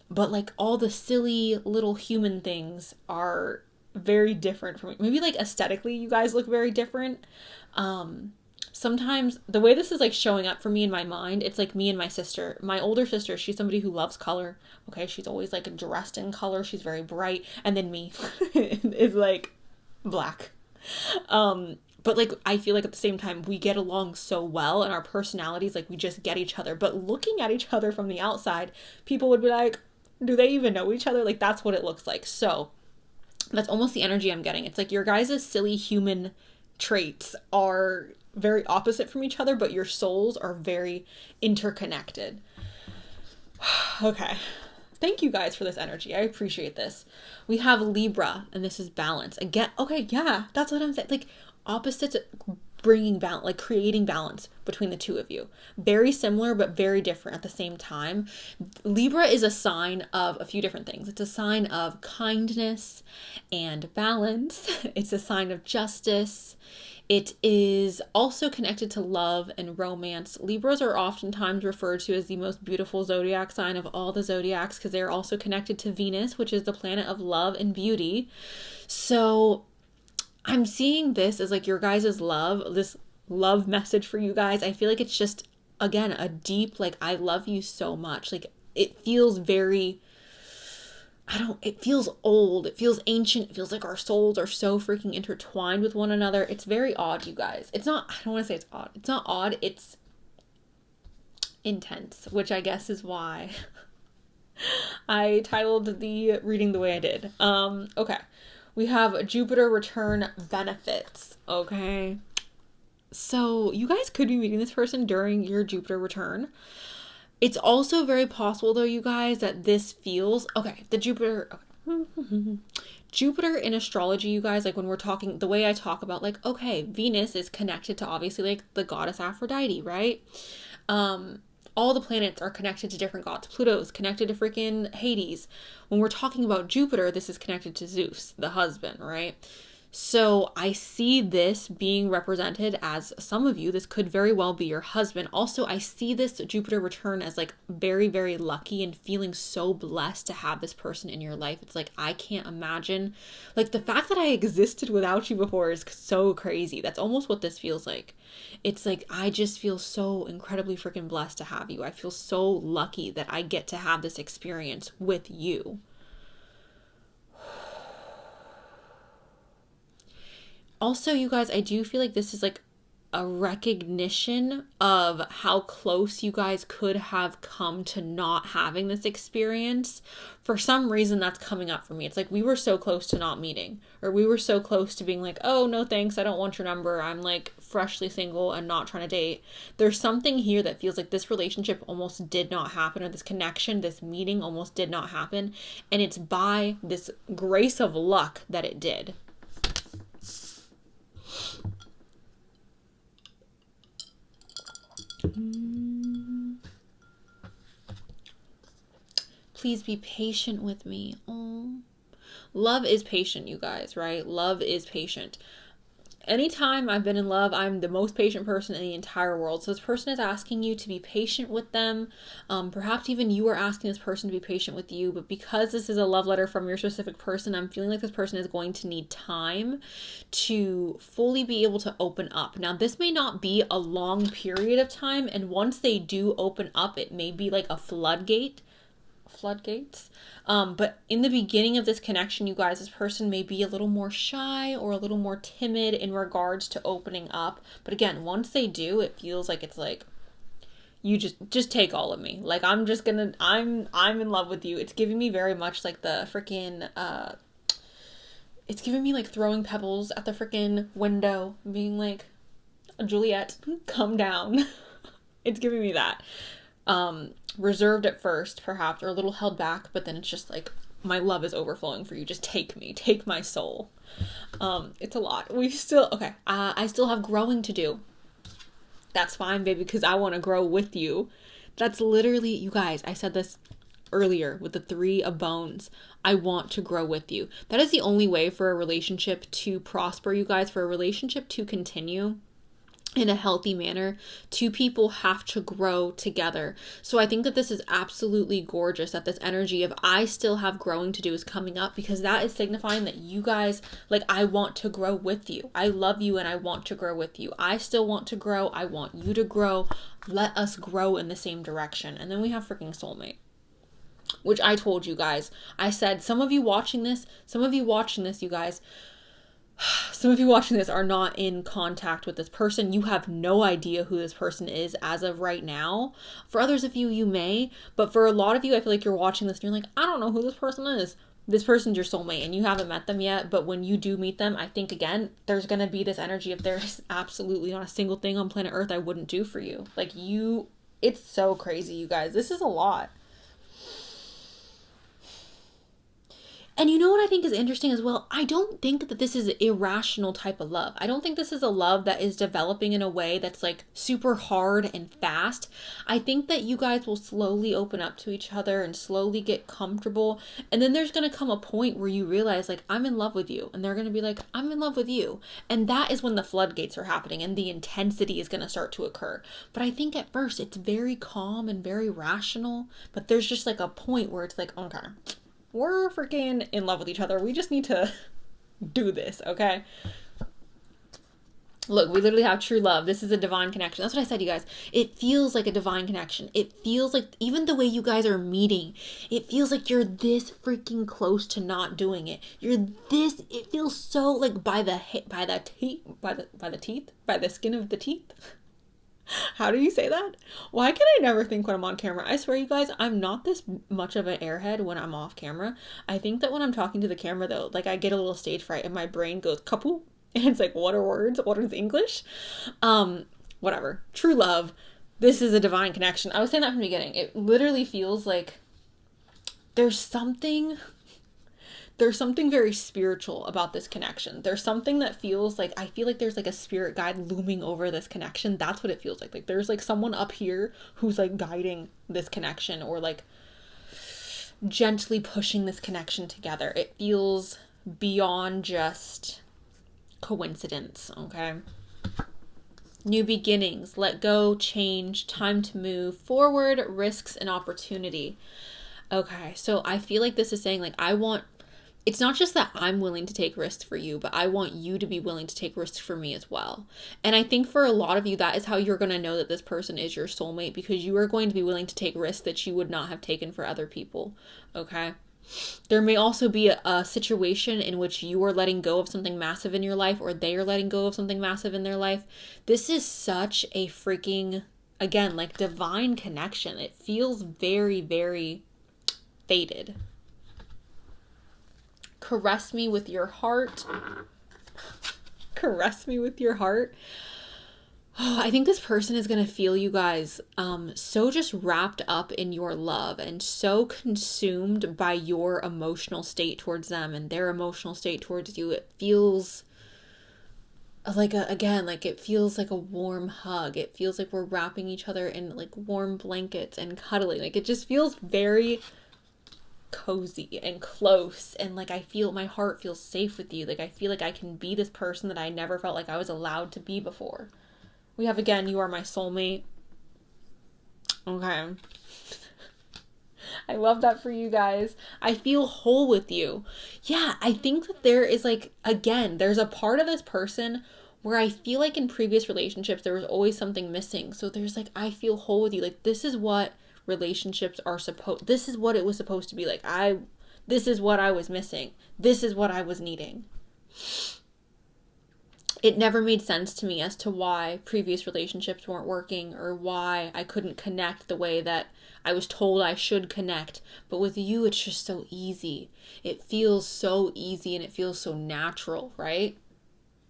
But like all the silly little human things are very different from me. Maybe like aesthetically you guys look very different. Sometimes the way this is like showing up for me in my mind, it's like me and my sister. My older sister, she's somebody who loves color. Okay, she's always like dressed in color. She's very bright. And then me is like black. But like I feel like at the same time we get along so well and our personalities, like we just get each other. But looking at each other from the outside, people would be like, do they even know each other? Like that's what it looks like. So that's almost the energy I'm getting. It's like your guys' silly human traits are very opposite from each other, but your souls are very interconnected. Okay. Thank you guys for this energy. I appreciate this. We have Libra, and this is balance. Again, okay, yeah, that's what I'm saying. Like opposites bringing balance, like creating balance between the two of you. Very similar, but very different at the same time. Libra is a sign of a few different things. It's a sign of kindness and balance. It's a sign of justice. It is also connected to love and romance. Libras are oftentimes referred to as the most beautiful zodiac sign of all the zodiacs because they're also connected to Venus, which is the planet of love and beauty. So I'm seeing this as like your guys' love, this love message for you guys. I feel like it's just, again, a deep, like, I love you so much. Like, it feels very, it feels old. It feels ancient. It feels like our souls are so freaking intertwined with one another. It's very odd, you guys. It's not, I don't want to say it's odd. It's not odd. It's intense, which I guess is why I titled the reading the way I did. Okay. We have Jupiter return benefits, okay? So you guys could be meeting this person during your Jupiter return. It's also very possible, though, you guys, that this feels... Okay, the Jupiter... Okay. Jupiter in astrology, you guys, like when we're talking... The way I talk about, like, okay, Venus is connected to, obviously, like, the goddess Aphrodite, right? All the planets are connected to different gods. Pluto is connected to freaking Hades. When we're talking about Jupiter, this is connected to Zeus, the husband, right? So I see this being represented as some of you. This could very well be your husband. Also, I see this Jupiter return as like very, very lucky and feeling so blessed to have this person in your life. It's like, I can't imagine, like the fact that I existed without you before is so crazy. That's almost what this feels like. It's like, I just feel so incredibly freaking blessed to have you. I feel so lucky that I get to have this experience with you. Also, you guys, I do feel like this is like a recognition of how close you guys could have come to not having this experience. For some reason, that's coming up for me. It's like we were so close to not meeting, or we were so close to being like, oh, no thanks, I don't want your number, I'm like freshly single and not trying to date. There's something here that feels like this relationship almost did not happen, or this connection, this meeting almost did not happen, and it's by this grace of luck that it did. Please be patient with me. Oh, love is patient, you guys, right? Love is patient. Anytime I've been in love, I'm the most patient person in the entire world. So this person is asking you to be patient with them. Perhaps even you are asking this person to be patient with you. But because this is a love letter from your specific person, I'm feeling like this person is going to need time to fully be able to open up. Now, this may not be a long period of time. And once they do open up, it may be like a floodgates. But in the beginning of this connection, you guys, this person may be a little more shy or a little more timid in regards to opening up. But again, once they do, it feels like it's like, you just take all of me. Like, I'm in love with you. It's giving me very much like the freaking, it's giving me like throwing pebbles at the freaking window, being like, Juliet, come down. It's giving me that. Reserved at first, perhaps, or a little held back, but then it's just like, my love is overflowing for you. Just take me, take my soul. It's a lot. I still have growing to do. That's fine, baby, because I want to grow with you. That's literally, you guys, I said this earlier with the 3 of bones. I want to grow with you. That is the only way for a relationship to prosper, you guys, for a relationship to continue in a healthy manner. 2 people have to grow together. So I think that this is absolutely gorgeous that this energy of I still have growing to do is coming up, because that is signifying that you guys, like, I want to grow with you. I love you and I want to grow with you. I still want to grow. I want you to grow. Let us grow in the same direction. And then we have freaking soulmate, which I told you guys. I said, some of you watching this, you guys, some of you watching this are not in contact with this person. You have no idea who this person is as of right now. For others of you, you may, but for a lot of you, I feel like you're watching this and you're like, I don't know who this person is. This person's your soulmate and you haven't met them yet. But when you do meet them, I think, again, there's going to be this energy of there's absolutely not a single thing on planet Earth I wouldn't do for you. Like, it's so crazy, you guys. This is a lot. And you know what I think is interesting as well? I don't think that this is an irrational type of love. I don't think this is a love that is developing in a way that's like super hard and fast. I think that you guys will slowly open up to each other and slowly get comfortable. And then there's going to come a point where you realize, like, I'm in love with you. And they're going to be like, I'm in love with you. And that is when the floodgates are happening and the intensity is going to start to occur. But I think at first it's very calm and very rational. But there's just like a point where it's like, okay, we're freaking in love with each other. We just need to do this, okay? Look, we literally have true love. This is a divine connection. That's what I said, you guys. It feels like a divine connection. It feels like, even the way you guys are meeting, it feels like you're this freaking close to not doing it. It feels so like by the skin of the teeth. How do you say that? Why can I never think when I'm on camera? I swear, you guys, I'm not this much of an airhead when I'm off camera. I think that when I'm talking to the camera, though, like, I get a little stage fright and my brain goes kapoo. And it's like, what are words? What is English? Whatever. True love. This is a divine connection. I was saying that from the beginning. It literally feels like there's something very spiritual about this connection. There's something that feels like, I feel like there's like a spirit guide looming over this connection. That's what it feels like. Like, there's like someone up here who's like guiding this connection, or like gently pushing this connection together. It feels beyond just coincidence, okay? New beginnings, let go, change, time to move forward, risks and opportunity. Okay, so I feel like this is saying, like, it's not just that I'm willing to take risks for you, but I want you to be willing to take risks for me as well. And I think for a lot of you, that is how you're going to know that this person is your soulmate, because you are going to be willing to take risks that you would not have taken for other people. Okay? There may also be a situation in which you are letting go of something massive in your life, or they are letting go of something massive in their life. This is such a freaking, again, like divine connection. It feels very, very fated. Caress me with your heart. Caress me with your heart. Oh, I think this person is going to feel you guys so just wrapped up in your love and so consumed by your emotional state towards them and their emotional state towards you. It feels like it feels like a warm hug. It feels like we're wrapping each other in like warm blankets and cuddling. Like it just feels very cozy and close, and like I feel my heart feels safe with you. Like I feel like I can be this person that I never felt like I was allowed to be before. We have, again, you are my soulmate. Okay. I love that for you guys. I feel whole with you. Yeah, I think that there is like, again, there's a part of this person where I feel like in previous relationships, there was always something missing. So there's like, I feel whole with you. Like, this is what relationships are this is what it was supposed to be like. This is what I was missing. This is what I was needing. It never made sense to me as to why previous relationships weren't working or why I couldn't connect the way that I was told I should connect. But with you, it's just so easy. It feels so easy and it feels so natural, right?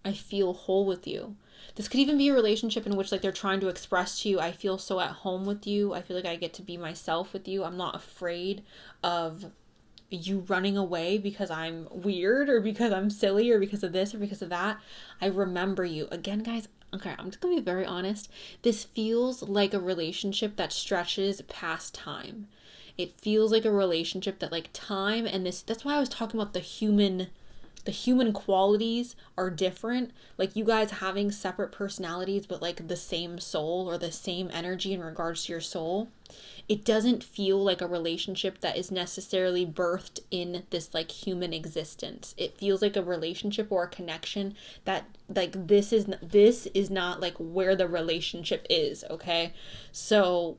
I feel whole with you. This could even be a relationship in which like they're trying to express to you, I feel so at home with you. I feel like I get to be myself with you. I'm not afraid of you running away because I'm weird or because I'm silly or because of this or because of that. I remember you. Again, guys, okay, I'm just gonna be very honest. This feels like a relationship that stretches past time. It feels like a relationship that like time and that's why I was talking about the human qualities are different. Like you guys having separate personalities, but like the same soul or the same energy in regards to your soul. It doesn't feel like a relationship that is necessarily birthed in this like human existence. It feels like a relationship or a connection that like this is not like where the relationship is, okay? So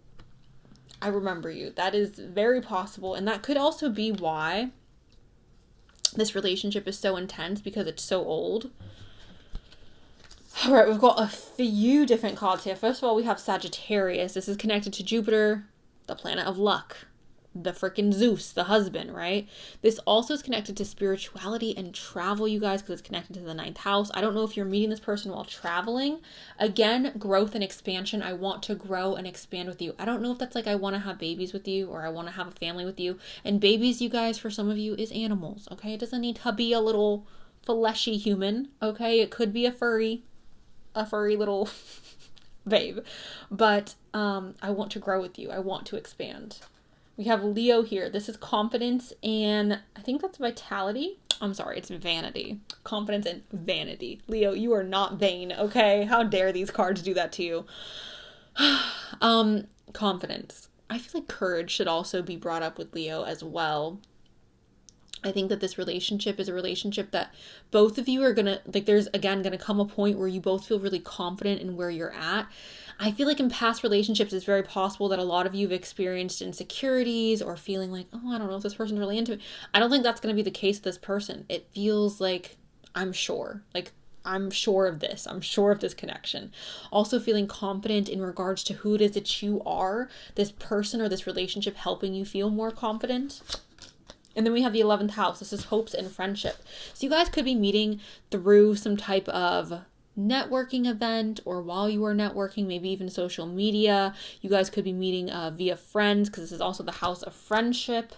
I remember you. That is very possible, and that could also be why this relationship is so intense, because it's so old. All right, we've got a few different cards here. First of all, we have Sagittarius. This is connected to Jupiter, the planet of luck, the freaking Zeus, the husband, right? This also is connected to spirituality and travel, you guys, because it's connected to the 9th house. I don't know if you're meeting this person while traveling. Again, growth and expansion. I want to grow and expand with you. I don't know if that's like I want to have babies with you or I want to have a family with you. And babies, you guys, for some of you, is animals, okay? It doesn't need to be a little fleshy human, okay? It could be a furry little babe. But I want to grow with you. I want to expand. We have Leo here. This is confidence and I think that's vitality. I'm sorry, it's vanity. Confidence and vanity. Leo, you are not vain, okay? How dare these cards do that to you? Confidence. I feel like courage should also be brought up with Leo as well. I think that this relationship is a relationship that both of you are gonna, like, there's again gonna come a point where you both feel really confident in where you're at. I feel like in past relationships, it's very possible that a lot of you have experienced insecurities or feeling like, oh, I don't know if this person's really into it. I don't think that's going to be the case with this person. It feels like I'm sure of this. I'm sure of this connection. Also feeling confident in regards to who it is that you are, this person or this relationship helping you feel more confident. And then we have the 11th house. This is hopes and friendship. So you guys could be meeting through some type of networking event or while you are networking, maybe even social media. You guys could be meeting via friends, because this is also the house of friendship.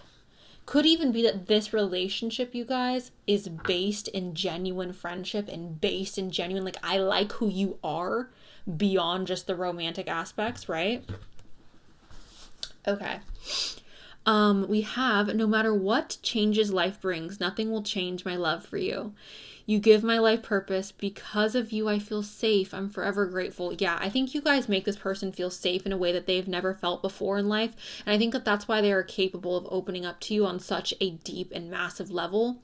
Could even be that this relationship, you guys, is based in genuine friendship and based in genuine, like, I like who you are beyond just the romantic aspects, right? Okay. We have, no matter what changes life brings, nothing will change my love for you. You give my life purpose. Because of you, I feel safe. I'm forever grateful. Yeah, I think you guys make this person feel safe in a way that they've never felt before in life. And I think that that's why they are capable of opening up to you on such a deep and massive level.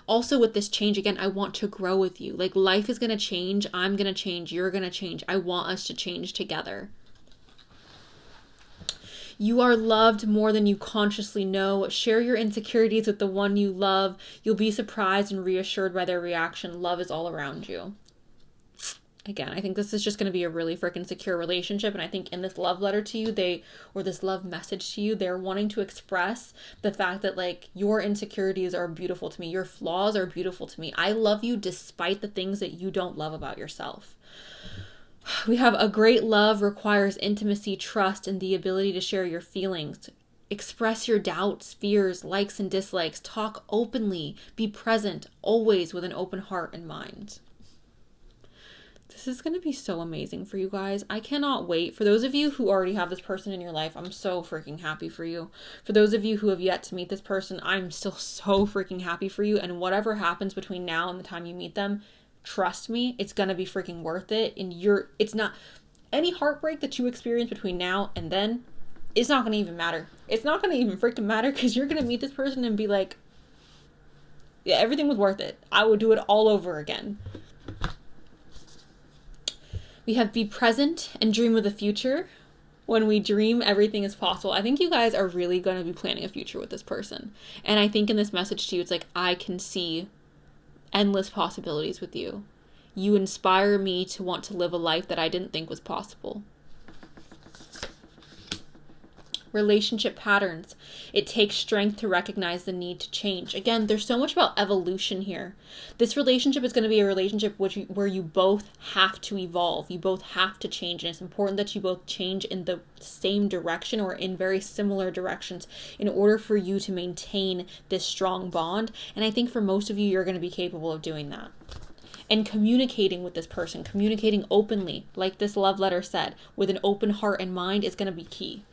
Also with this change, again, I want to grow with you. Like, life is going to change. I'm going to change. You're going to change. I want us to change together. You are loved more than you consciously know. Share your insecurities with the one you love. You'll be surprised and reassured by their reaction. Love is all around you. Again, I think this is just going to be a really freaking secure relationship. And I think in this love letter to you, or this love message to you, they're wanting to express the fact that like your insecurities are beautiful to me. Your flaws are beautiful to me. I love you despite the things that you don't love about yourself. We have a great love requires intimacy, trust, and the ability to share your feelings. Express your doubts, fears, likes, and dislikes. Talk openly. Be present, always with an open heart and mind. This is going to be so amazing for you guys. I cannot wait. For those of you who already have this person in your life, I'm so freaking happy for you. For those of you who have yet to meet this person, I'm still so freaking happy for you. And whatever happens between now and the time you meet them, trust me, it's going to be freaking worth it. And it's not any heartbreak that you experience between now and then, it's not going to even matter. It's not going to even freaking matter because you're going to meet this person and be like, yeah, everything was worth it. I would do it all over again. We have be present and dream of the future. When we dream, everything is possible. I think you guys are really going to be planning a future with this person. And I think in this message to you, it's like, I can see endless possibilities with you. You inspire me to want to live a life that I didn't think was possible. Relationship patterns. It takes strength to recognize the need to change. Again, there's so much about evolution here. This relationship is going to be a relationship where you both have to evolve. You both have to change. And it's important that you both change in the same direction or in very similar directions in order for you to maintain this strong bond. And I think for most of you, you're going to be capable of doing that. And communicating with this person, communicating openly, like this love letter said, with an open heart and mind is going to be key.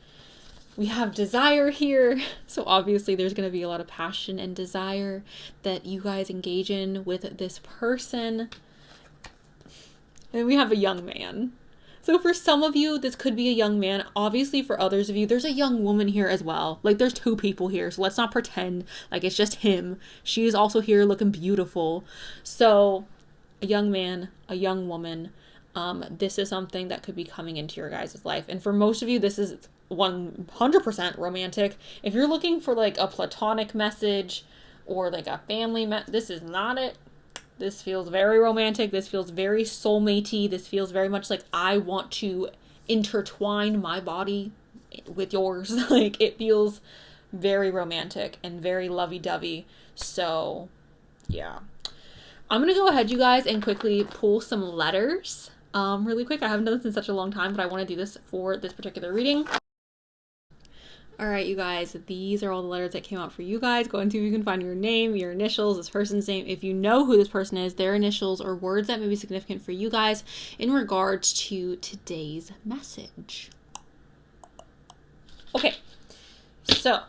We have desire here. So obviously there's going to be a lot of passion and desire that you guys engage in with this person. And we have a young man. So for some of you, this could be a young man. Obviously for others of you, there's a young woman here as well. Like there's two people here. So let's not pretend like it's just him. She is also here looking beautiful. So a young man, a young woman. This is something that could be coming into your guys' life. And for most of you, this is 100% romantic. If you're looking for like a platonic message or like a family this is not it. This feels very romantic. This feels very soulmatey. This feels very much like I want to intertwine my body with yours. Like it feels very romantic and very lovey-dovey. So yeah, I'm gonna go ahead, you guys, and quickly pull some letters really quick. I haven't done this in such a long time, but I want to do this for this particular reading. All right, you guys, these are all the letters that came out for you guys. Go and see if you can find your name, your initials, this person's name. If you know who this person is, their initials or words that may be significant for you guys in regards to today's message. Okay, so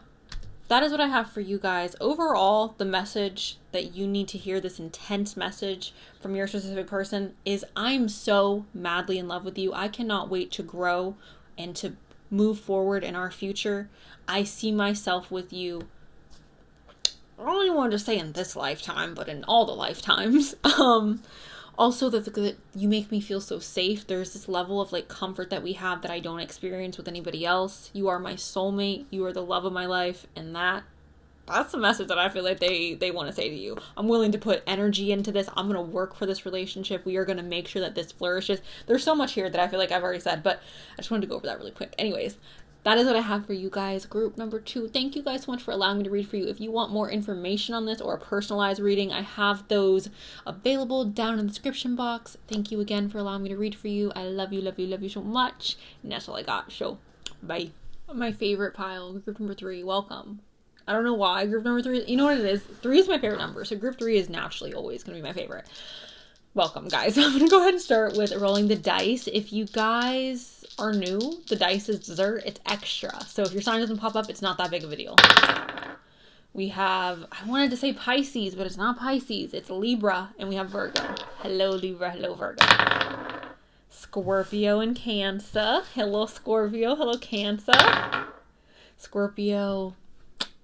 that is what I have for you guys. Overall, the message that you need to hear, this intense message from your specific person, is I'm so madly in love with you. I cannot wait to grow and to move forward in our future. I see myself with you. I don't even want to say in this lifetime, but in all the lifetimes. Also that you make me feel so safe. There's this level of like comfort that we have that I don't experience with anybody else. You are my soulmate. You are the love of my life. And that's the message that I feel like they want to say to you. I'm willing to put energy into this. I'm going to work for this relationship. We are going to make sure that this flourishes. There's so much here that I feel like I've already said, but I just wanted to go over that really quick. Anyways, that is what I have for you guys. Group number 2. Thank you guys so much for allowing me to read for you. If you want more information on this or a personalized reading, I have those available down in the description box. Thank you again for allowing me to read for you. I love you, love you, love you so much. And that's all I got. So, bye. My favorite pile, group number 3. Welcome. I don't know why. Group number 3, you know what it is? 3 is my favorite number. So group 3 is naturally always going to be my favorite. Welcome, guys. I'm going to go ahead and start with rolling the dice. If you guys are new, the dice is dessert. It's extra. So if your sign doesn't pop up, it's not that big of a deal. We have, I wanted to say Pisces, but it's not Pisces. It's Libra. And we have Virgo. Hello, Libra. Hello, Virgo. Scorpio and Cancer. Hello, Scorpio. Hello, Cancer. Scorpio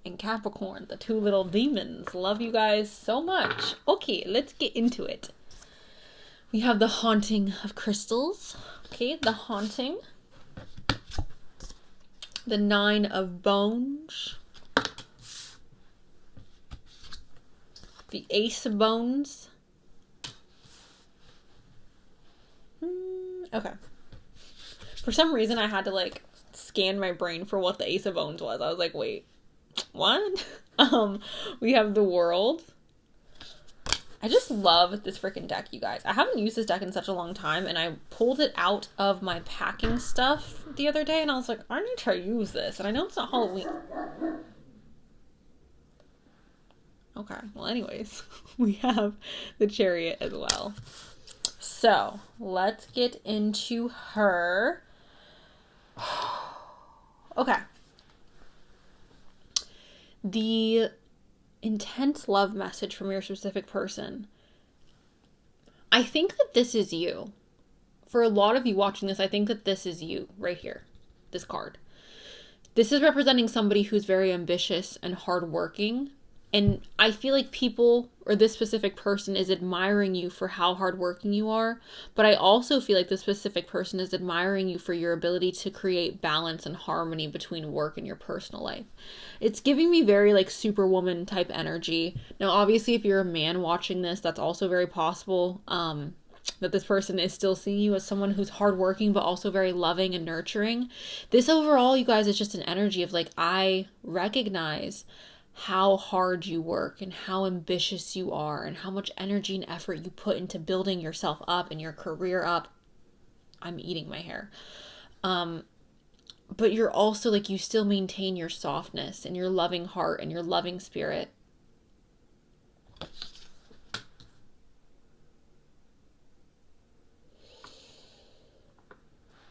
and Capricorn, the 2 little demons. Love you guys so much. Okay, let's get into it. We have the haunting of crystals. Okay, the haunting. the 9 of Bones, the Ace of Bones. Okay. For some reason, I had to like scan my brain for what the Ace of Bones was. I was like, wait, what? We have the World. I just love this freaking deck, you guys. I haven't used this deck in such a long time, and I pulled it out of my packing stuff the other day, and I was like, I need to use this. And I know it's not Halloween. Okay, well, anyways, we have the Chariot as well. So, let's get into her. Okay. The intense love message from your specific person. I think that this is you. For a lot of you watching this, I think that this is you right here. This card. This is representing somebody who's very ambitious and hardworking. And I feel like people, or this specific person, is admiring you for how hardworking you are. But I also feel like this specific person is admiring you for your ability to create balance and harmony between work and your personal life. It's giving me very like superwoman type energy. Now, obviously, if you're a man watching this, that's also very possible. That this person is still seeing you as someone who's hardworking, but also very loving and nurturing. This overall, you guys, is just an energy of like, I recognize how hard you work and how ambitious you are and how much energy and effort you put into building yourself up and your career up. I'm eating my hair. But you're also like, you still maintain your softness and your loving heart and your loving spirit.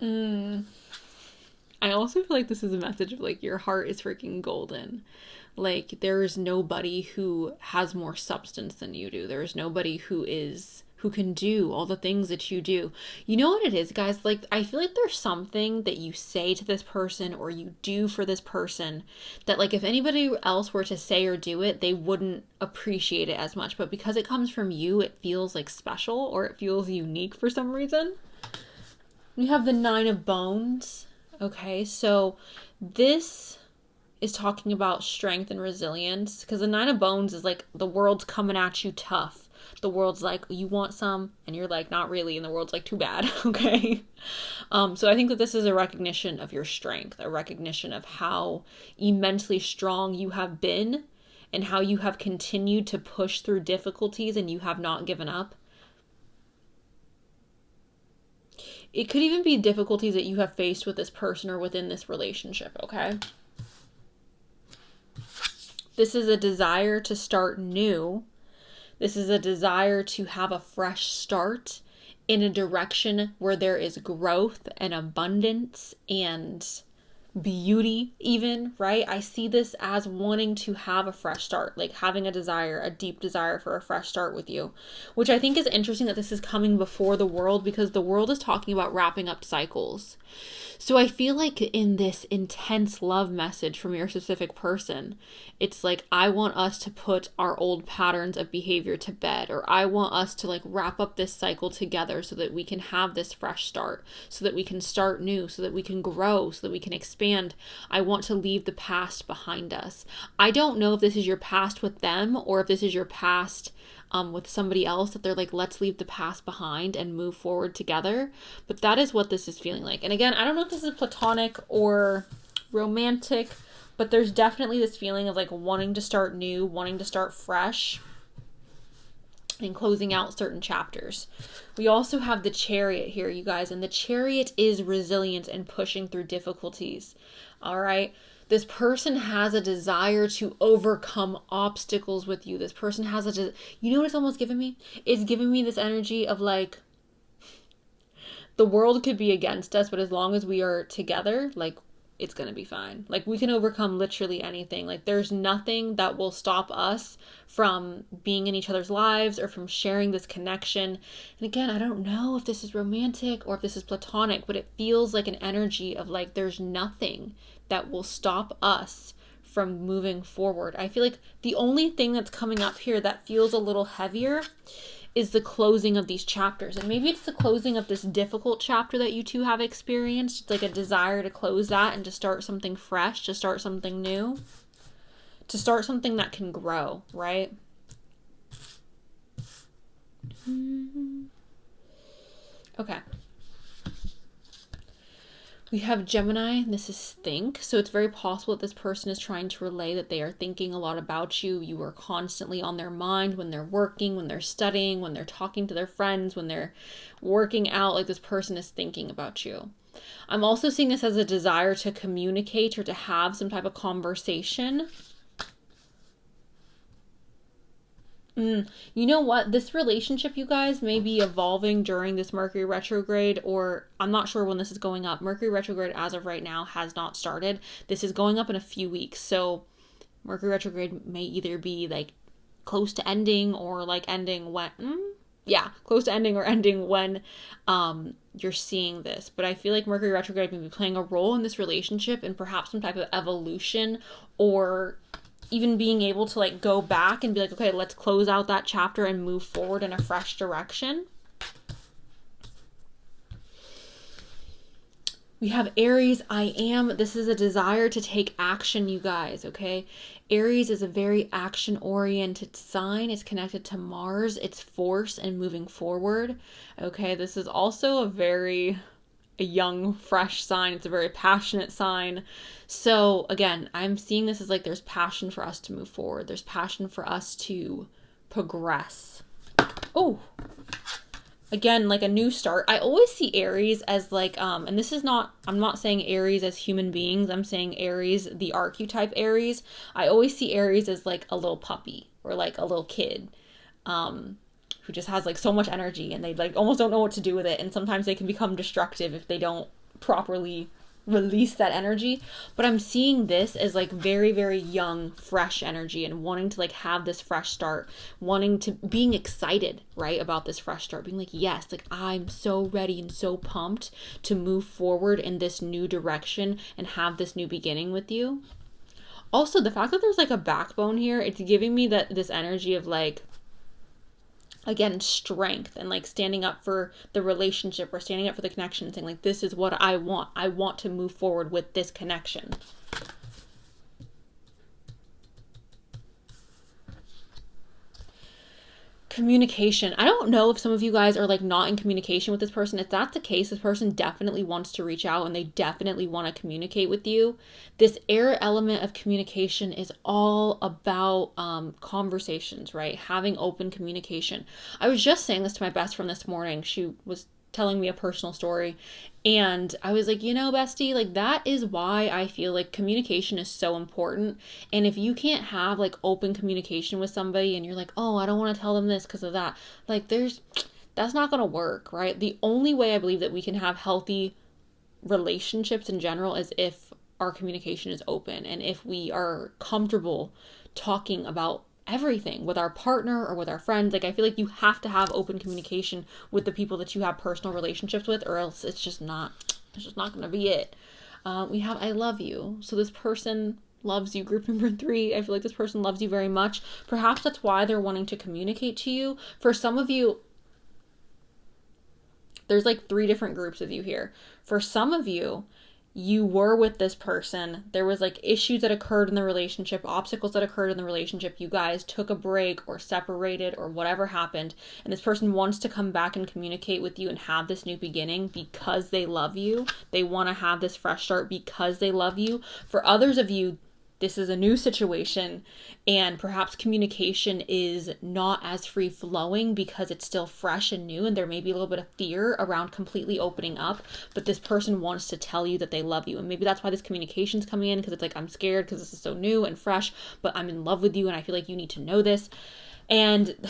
I also feel like this is a message of like, your heart is freaking golden. Like, there's nobody who has more substance than you do. There's nobody who can do all the things that you do. You know what it is, guys? Like, I feel like there's something that you say to this person or you do for this person that, like, if anybody else were to say or do it, they wouldn't appreciate it as much. But because it comes from you, it feels like special, or it feels unique for some reason. We have the 9 of Bones. Okay, so this is talking about strength and resilience, because the 9 of Bones is like, the world's coming at you tough. The world's like, you want some, and you're like, not really, and the world's like, too bad. Okay. So I think that this is a recognition of your strength, a recognition of how immensely strong you have been and how you have continued to push through difficulties and you have not given up. It could even be difficulties that you have faced with this person or within this relationship, okay? This is a desire to start new. This is a desire to have a fresh start in a direction where there is growth and abundance and beauty even, right? I see this as wanting to have a fresh start, like having a desire, a deep desire for a fresh start with you, which I think is interesting that this is coming before the World, because the World is talking about wrapping up cycles. So I feel like in this intense love message from your specific person, it's like, I want us to put our old patterns of behavior to bed, or I want us to like wrap up this cycle together so that we can have this fresh start, so that we can start new, so that we can grow, so that we can expand. I want to leave the past behind us. I don't know if this is your past with them or if this is your past with somebody else, that they're like, let's leave the past behind and move forward together. But that is what this is feeling like. And again, I don't know if this is platonic or romantic, but there's definitely this feeling of like wanting to start new, wanting to start fresh, and closing out certain chapters. We also have the Chariot here, you guys, and the Chariot is resilience and pushing through difficulties. All right. This person has a desire to overcome obstacles with you. This person has you know what it's almost giving me? It's giving me this energy of like, the world could be against us, but as long as we are together, like, it's going to be fine. Like, we can overcome literally anything. Like, there's nothing that will stop us from being in each other's lives or from sharing this connection. And again, I don't know if this is romantic or if this is platonic, but it feels like an energy of like, there's nothing that will stop us from moving forward. I feel like the only thing that's coming up here that feels a little heavier is the closing of these chapters. And maybe it's the closing of this difficult chapter that you two have experienced. It's like a desire to close that and to start something fresh, to start something new, to start something that can grow, right? Okay. We have Gemini, this is think. So it's very possible that this person is trying to relay that they are thinking a lot about you. You are constantly on their mind when they're working, when they're studying, when they're talking to their friends, when they're working out. Like, this person is thinking about you. I'm also seeing this as a desire to communicate or to have some type of conversation. You know what? This relationship, you guys, may be evolving during this Mercury retrograde, or I'm not sure when this is going up. Mercury retrograde, as of right now, has not started. This is going up in a few weeks. So Mercury retrograde may either be like close to ending or like ending when, close to ending or ending when you're seeing this. But I feel like Mercury retrograde may be playing a role in this relationship and perhaps some type of evolution, or even being able to like go back and be like, okay, let's close out that chapter and move forward in a fresh direction. We have Aries, I am. This is a desire to take action, you guys, okay? Aries is a very action-oriented sign. It's connected to Mars. It's force and moving forward, okay? This is also a young, fresh sign. It's a very passionate sign. So again, I'm seeing this as like there's passion for us to move forward. There's passion for us to progress. Oh, again, like a new start. I always see Aries as like, and this is not, I'm not saying Aries as human beings. I'm saying Aries, the archetype Aries. I always see Aries as like a little puppy or like a little kid. Who just has like so much energy and they like almost don't know what to do with it. And sometimes they can become destructive if they don't properly release that energy. But I'm seeing this as like very, very young, fresh energy and wanting to like have this fresh start, being excited, right, about this fresh start, being like, yes, like I'm so ready and so pumped to move forward in this new direction and have this new beginning with you. Also, the fact that there's like a backbone here, it's giving me this energy of like, again, strength and like standing up for the relationship or standing up for the connection, saying like, this is what I want. I want to move forward with this connection. Communication. I don't know if some of you guys are like not in communication with this person. If that's the case, this person definitely wants to reach out and they definitely want to communicate with you. This air element of communication is all about conversations, right? Having open communication. I was just saying this to my best friend this morning. She was telling me a personal story and I was like, you know, bestie, like that is why I feel like communication is so important. And if you can't have like open communication with somebody and you're like, oh, I don't want to tell them this because of that, like that's not going to work, right? The only way I believe that we can have healthy relationships in general is if our communication is open and if we are comfortable talking about everything with our partner or with our friends. Like, I feel like you have to have open communication with the people that you have personal relationships with, or else it's just not going to be it. We have I love you. So this person loves you. Group number 3, I feel like this person loves you very much. Perhaps that's why they're wanting to communicate to you. For some of you, there's like 3 different groups of you here. For some of you, you were with this person, there was like issues that occurred in the relationship, obstacles that occurred in the relationship, you guys took a break or separated or whatever happened, and this person wants to come back and communicate with you and have this new beginning because they love you. They want to have this fresh start because they love you. For others of you, this is a new situation and perhaps communication is not as free flowing because it's still fresh and new and there may be a little bit of fear around completely opening up, but this person wants to tell you that they love you. And maybe that's why this communication's coming in, because it's like, I'm scared because this is so new and fresh, but I'm in love with you and I feel like you need to know this. And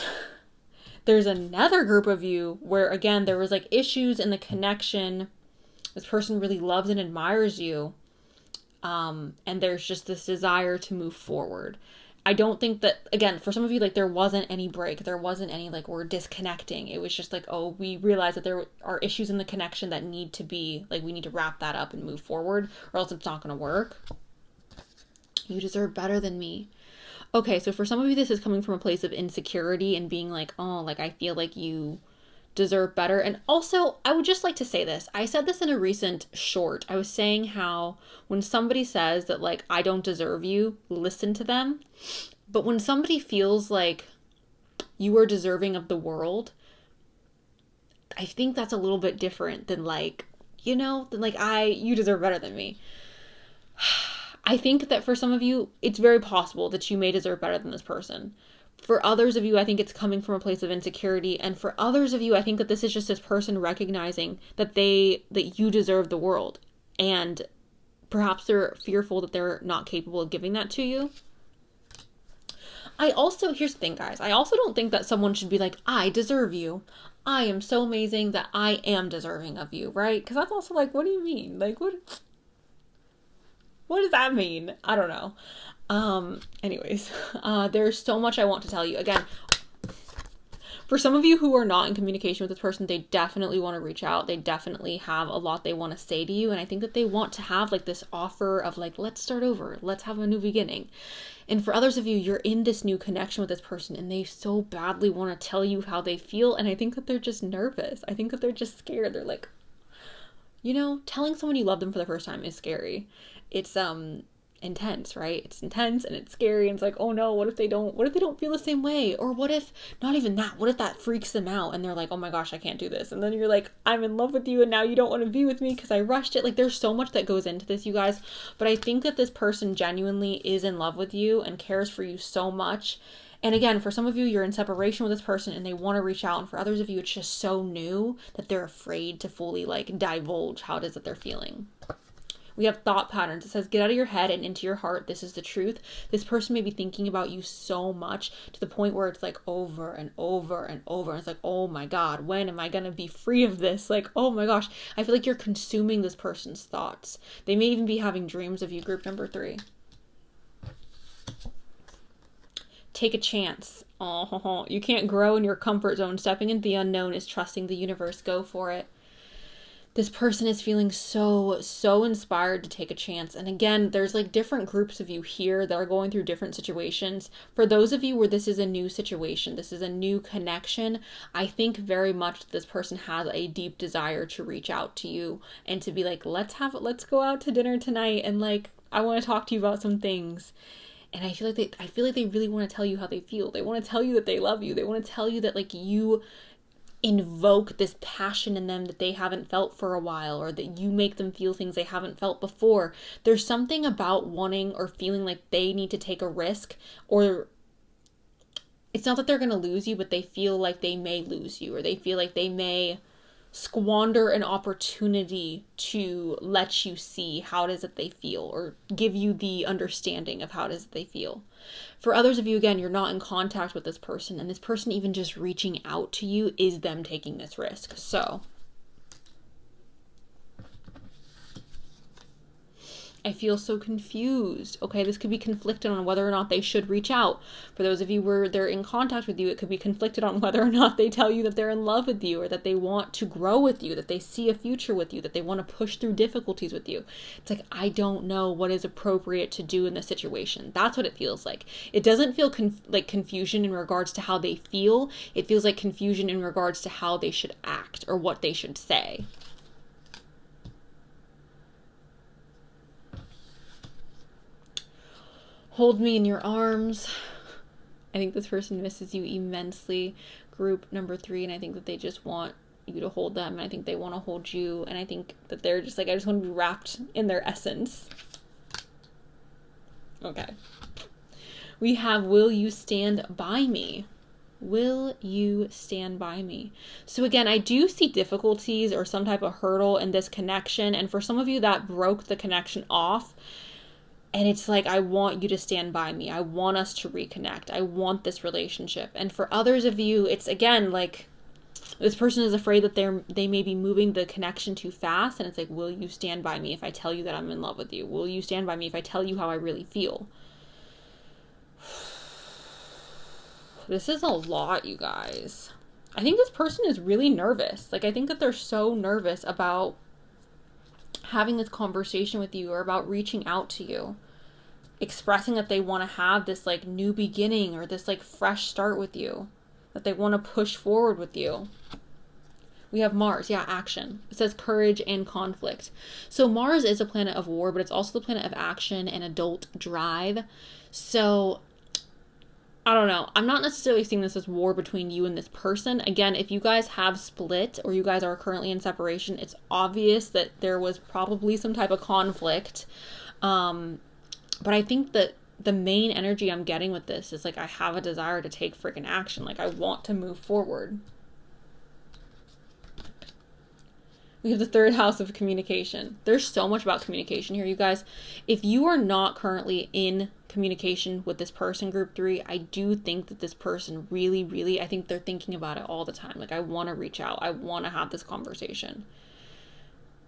there's another group of you where, again, there was like issues in the connection. This person really loves and admires you. And there's just this desire to move forward. I don't think that, again, for some of you, like there wasn't any break. There wasn't any like we're disconnecting. It was just like, oh, we realize that there are issues in the connection that need to be, like we need to wrap that up and move forward or else it's not going to work. You deserve better than me. Okay, so for some of you, this is coming from a place of insecurity and being like, oh, like I feel like you deserve better. And also, I would just like to say this. I said this in a recent short. I was saying how when somebody says that, like, I don't deserve you, listen to them. But when somebody feels like you are deserving of the world, I think that's a little bit different than like, than like you deserve better than me. I think that for some of you, it's very possible that you may deserve better than this person. For others of you, I think it's coming from a place of insecurity. And for others of you, I think that this is just this person recognizing that you deserve the world. And perhaps they're fearful that they're not capable of giving that to you. Here's the thing, guys. I also don't think that someone should be like, I deserve you. I am so amazing that I am deserving of you, right? Because that's also like, what do you mean? Like, what does that mean? I don't know. Anyways, there's so much I want to tell you. Again, for some of you who are not in communication with this person, they definitely want to reach out. They definitely have a lot they want to say to you. And I think that they want to have like this offer of like, let's start over. Let's have a new beginning. And for others of you, you're in this new connection with this person and they so badly want to tell you how they feel. And I think that they're just nervous. I think that they're just scared. They're like, telling someone you love them for the first time is scary. It's intense, right? It's intense and it's scary, and it's like, oh no, what if they don't feel the same way? Or what if not even that? What if that freaks them out and they're like, oh my gosh, I can't do this. And then you're like, I'm in love with you and now you don't want to be with me because I rushed it. Like, there's so much that goes into this, you guys. But I think that this person genuinely is in love with you and cares for you so much. And again, for some of you, you're in separation with this person and they want to reach out. And for others of you, it's just so new that they're afraid to fully like divulge how it is that they're feeling. We have thought patterns. It says, get out of your head and into your heart. This is the truth. This person may be thinking about you so much to the point where it's like over and over and over. And it's like, oh my God, when am I going to be free of this? Like, oh my gosh, I feel like you're consuming this person's thoughts. They may even be having dreams of you. Group number 3. Take a chance. Oh, you can't grow in your comfort zone. Stepping into the unknown is trusting the universe. Go for it. This person is feeling so inspired to take a chance. And again, there's like different groups of you here that are going through different situations. For those of you where this is a new situation, this is a new connection, I think very much this person has a deep desire to reach out to you and to be like, let's go out to dinner tonight. And like, I want to talk to you about some things. And I feel like they really want to tell you how they feel. They want to tell you that they love you. They want to tell you that like you invoke this passion in them that they haven't felt for a while, or that you make them feel things they haven't felt before. There's something about wanting or feeling like they need to take a risk, or it's not that they're going to lose you, but they feel like they may lose you, or they feel like they may squander an opportunity to let you see how it is that they feel, or give you the understanding of how it is that they feel. For others of you, again, you're not in contact with this person, and this person even just reaching out to you is them taking this risk. So I feel so confused. Okay, this could be conflicted on whether or not they should reach out. For those of you where they're in contact with you, it could be conflicted on whether or not they tell you that they're in love with you, or that they want to grow with you, that they see a future with you, that they want to push through difficulties with you. It's like, I don't know what is appropriate to do in this situation. That's what it feels like. It doesn't feel like confusion in regards to how they feel. It feels like confusion in regards to how they should act or what they should say. Hold me in your arms. I think this person misses you immensely. Group number 3, and I think that they just want you to hold them, and I think they want to hold you, and I think that they're just like, I just want to be wrapped in their essence. Okay. We have, will you stand by me? Will you stand by me? So again, I do see difficulties or some type of hurdle in this connection, and for some of you that broke the connection off. And it's like, I want you to stand by me. I want us to reconnect. I want this relationship. And for others of you, it's again like this person is afraid that they may be moving the connection too fast. And it's like, will you stand by me if I tell you that I'm in love with you? Will you stand by me if I tell you how I really feel? This is a lot, you guys. I think this person is really nervous. Like, I think that they're so nervous about having this conversation with you or about reaching out to you. expressing that they want to have this like new beginning or this like fresh start with you, that they want to push forward with you. We have Mars, action. It says courage and conflict. So Mars is a planet of war, but it's also the planet of action and adult drive. So I don't know. I'm not necessarily seeing this as war between you and this person. Again, if you guys have split or you guys are currently in separation, it's obvious that there was probably some type of conflict. But I think that the main energy I'm getting with this is like, I have a desire to take freaking action. Like, I want to move forward. We have the third house of communication. There's so much about communication here, you guys. If you are not currently in communication with this person, group 3, I do think that this person really, I think they're thinking about it all the time. Like, I want to reach out. I want to have this conversation.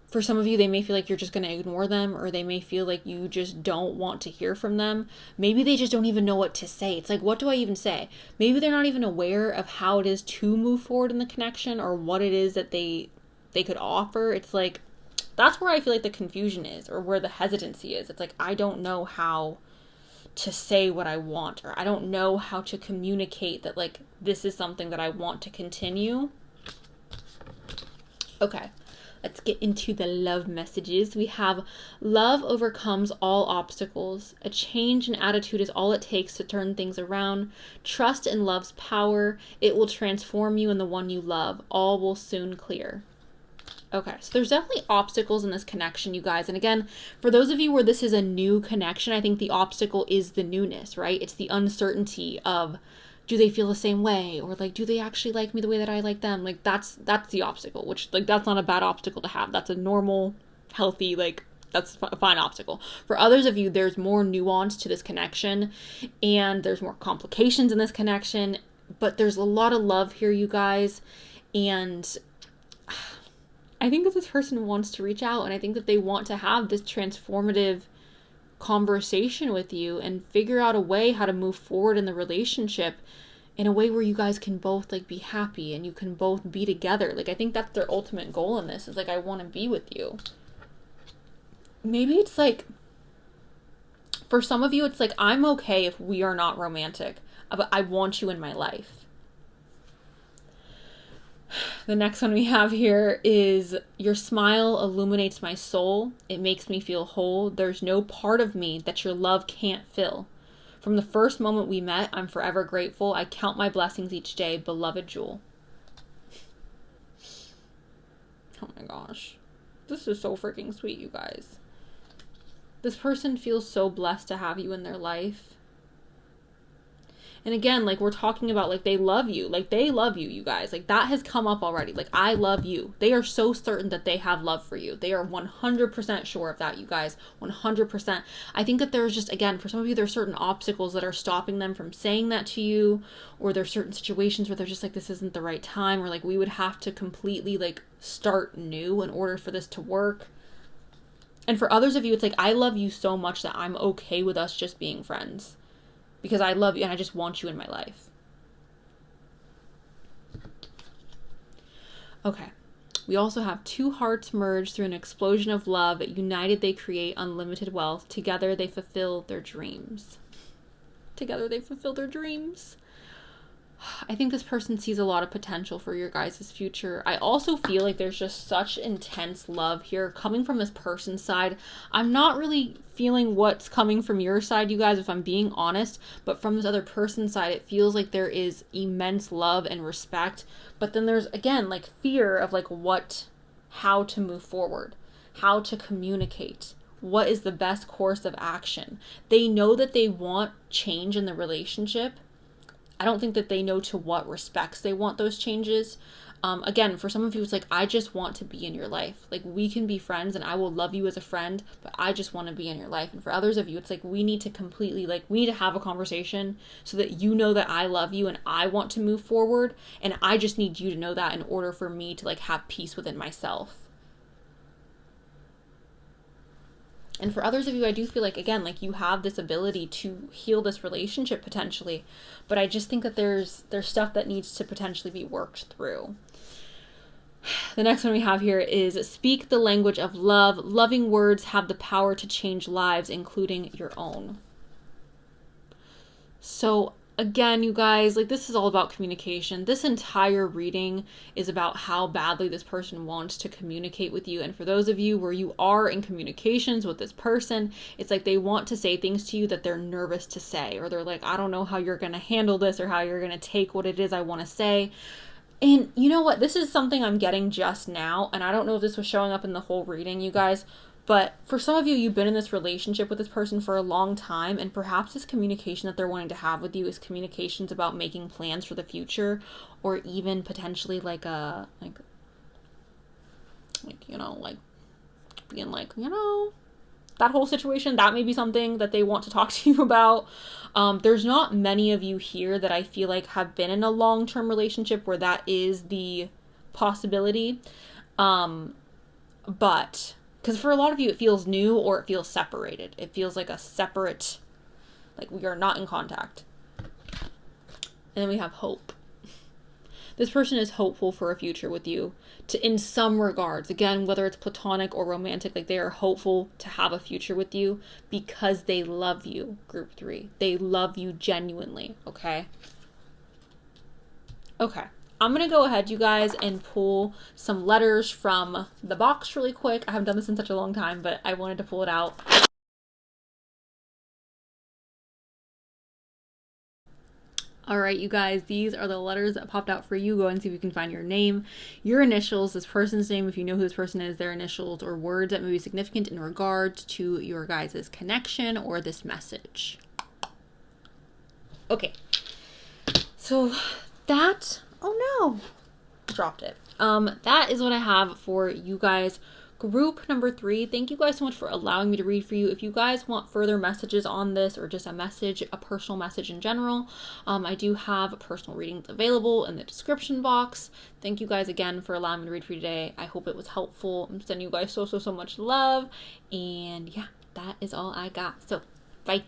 For some of you, they may feel like you're just going to ignore them, or they may feel like you just don't want to hear from them. Maybe they just don't even know what to say. It's like, what do I even say? Maybe they're not even aware of how it is to move forward in the connection, or what it is that they could offer. It's like, that's where I feel like the confusion is, or where the hesitancy is. It's like, I don't know how to say what I want, or I don't know how to communicate that, like, this is something that I want to continue. Okay, let's get into the love messages. We have love overcomes all obstacles. A change in attitude is all it takes to turn things around. Trust in love's power. It will transform you and the one you love. All will soon clear. Okay, so there's definitely obstacles in this connection, you guys. And again, for those of you where this is a new connection, I think the obstacle is the newness, right? It's the uncertainty of, do they feel the same way? Or like, do they actually like me the way that I like them? Like, that's the obstacle, which, like, that's not a bad obstacle to have. That's a normal, healthy, like, that's a fine obstacle. For others of you, there's more nuance to this connection, and there's more complications in this connection, but there's a lot of love here, you guys. And I think that this person wants to reach out, and I think that they want to have this transformative conversation with you and figure out a way how to move forward in the relationship in a way where you guys can both, like, be happy and you can both be together. Like, I think that's their ultimate goal in this, is like, I want to be with you. Maybe it's like, for some of you, it's like, I'm okay if we are not romantic, but I want you in my life. The next one we have here is, your smile illuminates my soul. It makes me feel whole. There's no part of me that your love can't fill. From the first moment we met, I'm forever grateful. I count my blessings each day, beloved Jewel. Oh my gosh. This is so freaking sweet, you guys. This person feels so blessed to have you in their life. And again, like, we're talking about, like, they love you. Like, they love you, you guys. Like, that has come up already. Like, I love you. They are so certain that they have love for you. They are 100% sure of that, you guys. 100%. I think that there's just, again, for some of you, there's certain obstacles that are stopping them from saying that to you. Or there's certain situations where they're just like, this isn't the right time. Or, like, we would have to completely, like, start new in order for this to work. And for others of you, it's like, I love you so much that I'm okay with us just being friends. Because I love you and I just want you in my life. Okay. We also have two hearts merged through an explosion of love. United, they create unlimited wealth. Together, they fulfill their dreams. Together, they fulfill their dreams. I think this person sees a lot of potential for your guys' future. I also feel like there's just such intense love here coming from this person's side. I'm not really feeling what's coming from your side, you guys, if I'm being honest, but from this other person's side, it feels like there is immense love and respect. But then there's, again, like, fear of, like, how to move forward, how to communicate. What is the best course of action? They know that they want change in the relationship. I don't think that they know to what respects they want those changes. Again, for some of you, it's like, I just want to be in your life. Like, we can be friends and I will love you as a friend, but I just want to be in your life. And for others of you, it's like, we need to completely, like, we need to have a conversation so that you know that I love you and I want to move forward. And I just need you to know that in order for me to, like, have peace within myself. And for others of you, I do feel like, again, like, you have this ability to heal this relationship potentially. But I just think that there's stuff that needs to potentially be worked through. The next one we have here is, speak the language of love. Loving words have the power to change lives, including your own. So again, you guys, like, this is all about communication. This entire reading is about how badly this person wants to communicate with you. And for those of you where you are in communications with this person, it's like they want to say things to you that they're nervous to say, or they're like, I don't know how you're going to handle this or how you're going to take what it is I want to say. And you know what? This is something I'm getting just now, and I don't know if this was showing up in the whole reading, you guys, but for some of you, you've been in this relationship with this person for a long time, and perhaps this communication that they're wanting to have with you is communications about making plans for the future, or even potentially like being like, that whole situation. That may be something that they want to talk to you about. There's not many of you here that I feel like have been in a long-term relationship where that is the possibility. But because for a lot of you, it feels new or it feels separated. It feels like a separate, like we are not in contact. And then we have hope. This person is hopeful for a future with you, in some regards. Again, whether it's platonic or romantic, like they are hopeful to have a future with you because they love you, group 3. They love you genuinely, okay? Okay. I'm going to go ahead, you guys, and pull some letters from the box really quick. I haven't done this in such a long time, but I wanted to pull it out. All right, you guys, these are the letters that popped out for you. Go and see if you can find your name, your initials, this person's name, if you know who this person is, their initials, or words that may be significant in regards to your guys' connection or this message. Okay. So that, oh no, dropped it. That is what I have for you guys. Group number 3, thank you guys so much for allowing me to read for you. If you guys want further messages on this or just a message, a personal message in general, I do have personal readings available in the description box. Thank you guys again for allowing me to read for you today. I hope it was helpful. I'm sending you guys so much love. And yeah, that is all I got. So, bye.